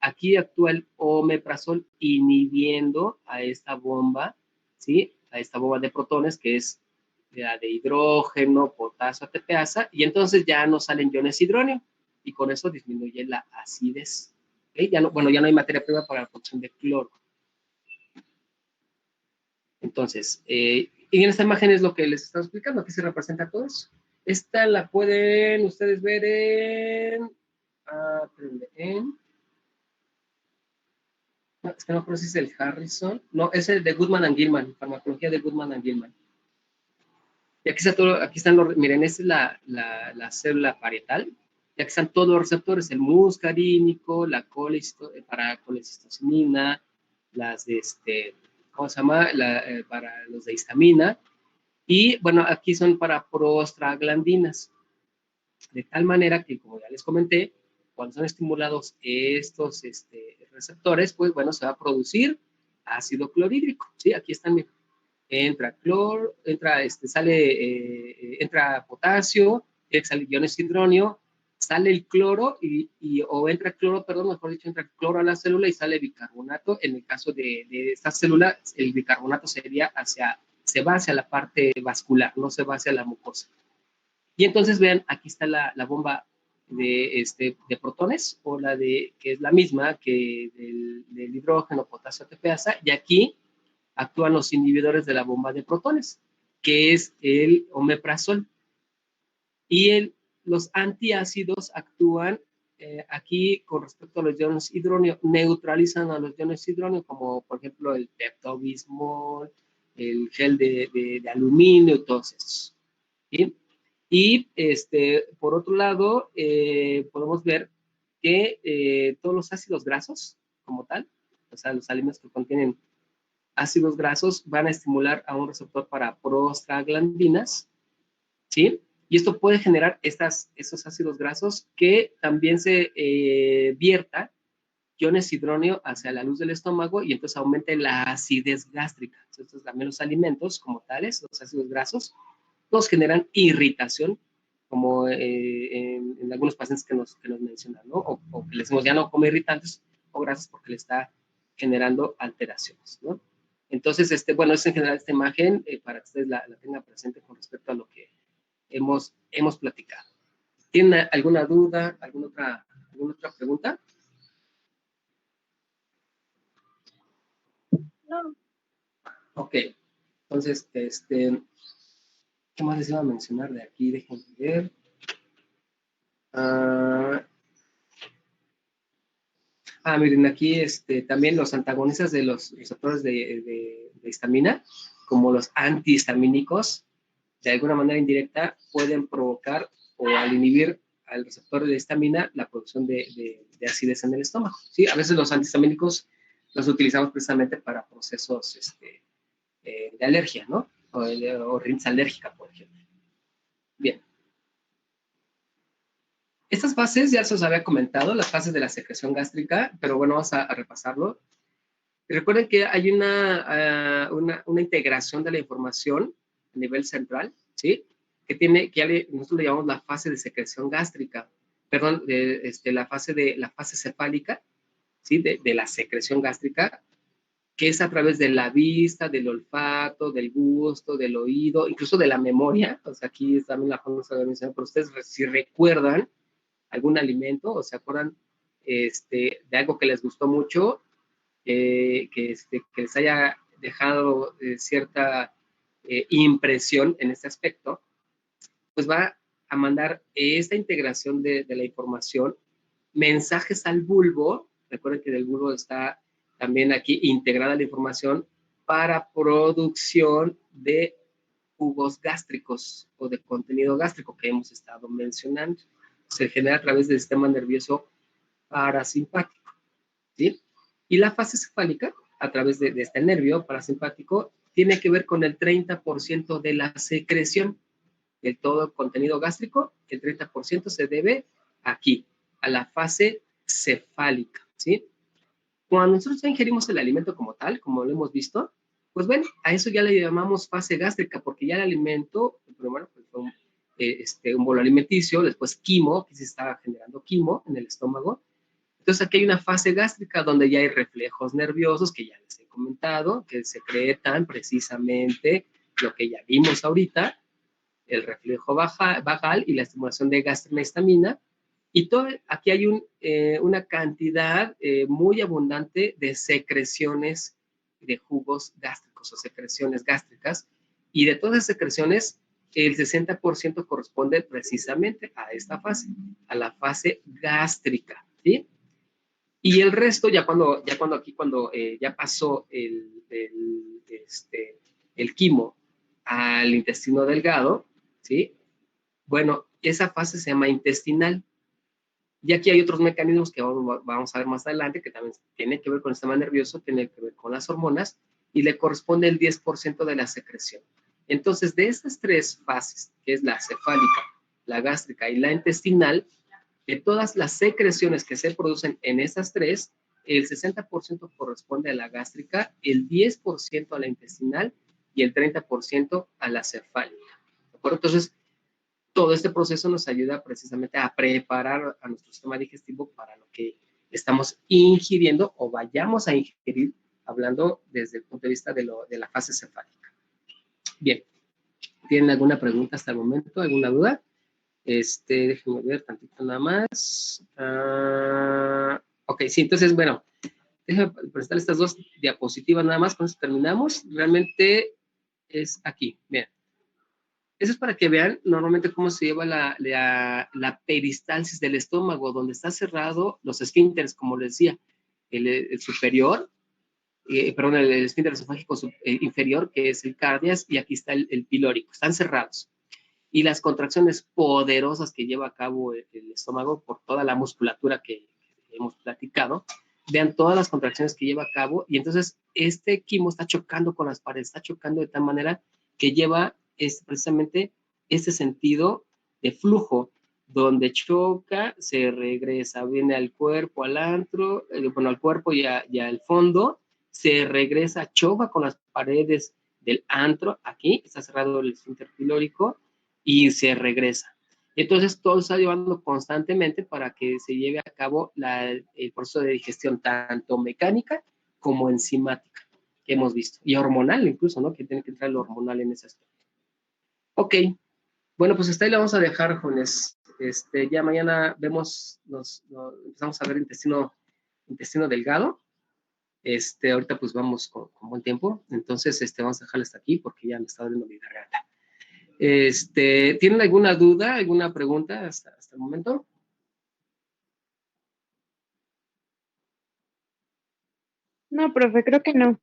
Aquí actúa el omeprazol inhibiendo a esta bomba, ¿sí? A esta bomba de protones, que es la de hidrógeno, potasio, ATPasa, y entonces ya no salen iones hidrógeno, y con eso disminuye la acidez. ¿Okay? Ya no hay materia prima para la producción de cloro. Entonces, y en esta imagen es lo que les estaba explicando, aquí se representa todo eso. Esta la pueden ustedes ver no, es que no creo si es el Harrison, no, es el de Goodman and Gilman, farmacología de Goodman and Gilman. Y aquí está todo, aquí están miren, esta es la célula parietal, y aquí están todos los receptores, el muscarínico, la para colecistocinina, las de ¿cómo se llama? Para los de histamina, y bueno, aquí son para prostaglandinas, de tal manera que, como ya les comenté, cuando son estimulados estos receptores, pues bueno, se va a producir ácido clorhídrico, ¿sí? Aquí están, entra cloro, entra potasio, sale iones hidrógeno, sale el cloro, o entra cloro, perdón, mejor dicho, entra cloro a la célula y sale bicarbonato. En el caso de esta célula, el bicarbonato se va hacia la parte vascular, no se va hacia la mucosa. Y entonces vean, aquí está la bomba de protones, o que es la misma que del hidrógeno, potasio, ATPasa, y aquí actúan los inhibidores de la bomba de protones, que es el omeprazol. Y los antiácidos actúan aquí con respecto a los iones hidrógeno, neutralizan a los iones hidrógeno, como por ejemplo el pepto-bismol, el gel de aluminio y todos esos. ¿Sí? Y por otro lado, podemos ver que todos los ácidos grasos, como tal, o sea, los alimentos que contienen ácidos grasos, van a estimular a un receptor para prostaglandinas, ¿sí? Y esto puede generar esos ácidos grasos que también se vierta iones hidróneo hacia la luz del estómago y entonces aumente la acidez gástrica. Entonces también los alimentos como tales, los ácidos grasos, nos generan irritación, como en algunos pacientes que nos mencionan, ¿no? O que les decimos ya no come irritantes o grasas porque le está generando alteraciones, ¿no? Entonces, bueno, es en general esta imagen para que ustedes la tengan presente con respecto a lo que hemos platicado. ¿Tienen alguna duda, alguna otra pregunta? No. Ok, entonces, ¿qué más les iba a mencionar de aquí? Déjenme ver. Miren, aquí también los antagonistas de los receptores de histamina, como los antihistamínicos, de alguna manera indirecta pueden provocar o al inhibir al receptor de histamina la producción de acidez en el estómago. ¿Sí? A veces los antihistamínicos los utilizamos precisamente para procesos de alergia, ¿no? O rinitis alérgica, por ejemplo. Bien. Estas fases ya se os había comentado, las fases de la secreción gástrica, pero bueno, vamos a repasarlo. Recuerden que hay una integración de la información a nivel central, ¿sí? Nosotros le llamamos la fase de secreción gástrica, perdón, la fase cefálica, ¿sí? De la secreción gástrica, que es a través de la vista, del olfato, del gusto, del oído, incluso de la memoria. O sea, aquí también la forma de mencionar, pero ustedes si recuerdan algún alimento o se acuerdan de algo que les gustó mucho, que les haya dejado cierta impresión en este aspecto, pues va a mandar esta integración de la información, mensajes al bulbo. Recuerden que del bulbo está también aquí integrada la información para producción de jugos gástricos o de contenido gástrico que hemos estado mencionando. Se genera a través del sistema nervioso parasimpático, ¿sí? Y la fase cefálica, a través de este nervio parasimpático, tiene que ver con el 30% de la secreción del todo contenido gástrico. El 30% se debe aquí, a la fase cefálica, ¿sí? Cuando nosotros ya ingerimos el alimento como tal, como lo hemos visto, pues bueno, a eso ya le llamamos fase gástrica, porque ya el alimento, primero, pues fue un bolo alimenticio, después quimo, que se está generando quimo en el estómago. Entonces aquí hay una fase gástrica donde ya hay reflejos nerviosos que ya les he comentado, que secretan precisamente lo que ya vimos ahorita, el reflejo vagal y la estimulación de gastrohistamina. Y aquí hay una cantidad muy abundante de secreciones de jugos gástricos o secreciones gástricas. Y de todas las secreciones, el 60% corresponde precisamente a esta fase, a la fase gástrica, ¿sí? Y el resto, ya cuando ya pasó el quimo al intestino delgado, ¿sí? Bueno, esa fase se llama intestinal. Y aquí hay otros mecanismos que vamos a ver más adelante, que también tienen que ver con el sistema nervioso, tienen que ver con las hormonas, y le corresponde el 10% de la secreción. Entonces, de estas tres fases, que es la cefálica, la gástrica y la intestinal, de todas las secreciones que se producen en esas tres, el 60% corresponde a la gástrica, el 10% a la intestinal y el 30% a la cefálica. ¿De acuerdo? Entonces, todo este proceso nos ayuda precisamente a preparar a nuestro sistema digestivo para lo que estamos ingiriendo o vayamos a ingerir, hablando desde el punto de vista de la fase cefálica. Bien, ¿tienen alguna pregunta hasta el momento? ¿Alguna duda? Déjenme ver tantito nada más. Ok, sí, entonces, bueno, déjenme presentar estas dos diapositivas nada más, con eso terminamos. Realmente es aquí, bien. Eso es para que vean normalmente cómo se lleva la peristalsis del estómago, donde está cerrado los esfínteres, como les decía, el superior, perdón, el esfínter esofágico inferior, que es el cardias, y aquí está el pilórico, están cerrados. y las contracciones poderosas que lleva a cabo el estómago por toda la musculatura que hemos platicado. Vean todas las contracciones que lleva a cabo y entonces este quimo está chocando con las paredes, está chocando de tal manera que lleva precisamente este sentido de flujo, donde choca, se regresa, viene al cuerpo, al antro, bueno, al cuerpo y al fondo, se regresa, choca con las paredes del antro, aquí está cerrado el esfínter pilórico y se regresa. Entonces, todo está llevando constantemente para que se lleve a cabo el proceso de digestión, tanto mecánica como enzimática, que hemos visto, y hormonal incluso, ¿no? Que tiene que entrar lo hormonal en ese aspecto. Ok, bueno, pues hasta ahí la vamos a dejar, jóvenes. Ya mañana vemos, empezamos a ver intestino delgado. Ahorita pues vamos con buen tiempo, entonces vamos a dejarla hasta aquí porque ya me está doliendo mi garganta. ¿Tienen alguna duda, alguna pregunta hasta el momento? No, profe, creo que no.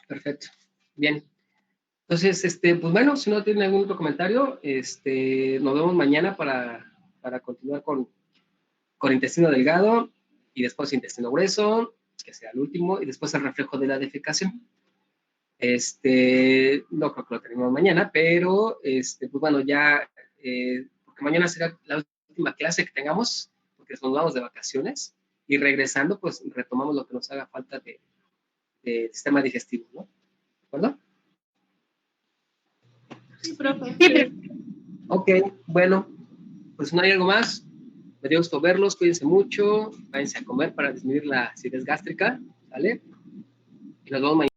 Perfecto, bien. Entonces, pues bueno, si no tienen algún otro comentario, nos vemos mañana para continuar con intestino delgado y después intestino grueso, que sea el último, y después el reflejo de la defecación. No creo que lo tenemos mañana, pero, pues bueno, ya, porque mañana será la última clase que tengamos, porque nos vamos de vacaciones, y regresando, pues retomamos lo que nos haga falta de sistema digestivo, ¿no? ¿De acuerdo? Sí, profe. Ok, bueno, pues no hay algo más. Me dio gusto verlos, cuídense mucho, váyanse a comer para disminuir la acidez gástrica, ¿vale? Y nos vemos mañana.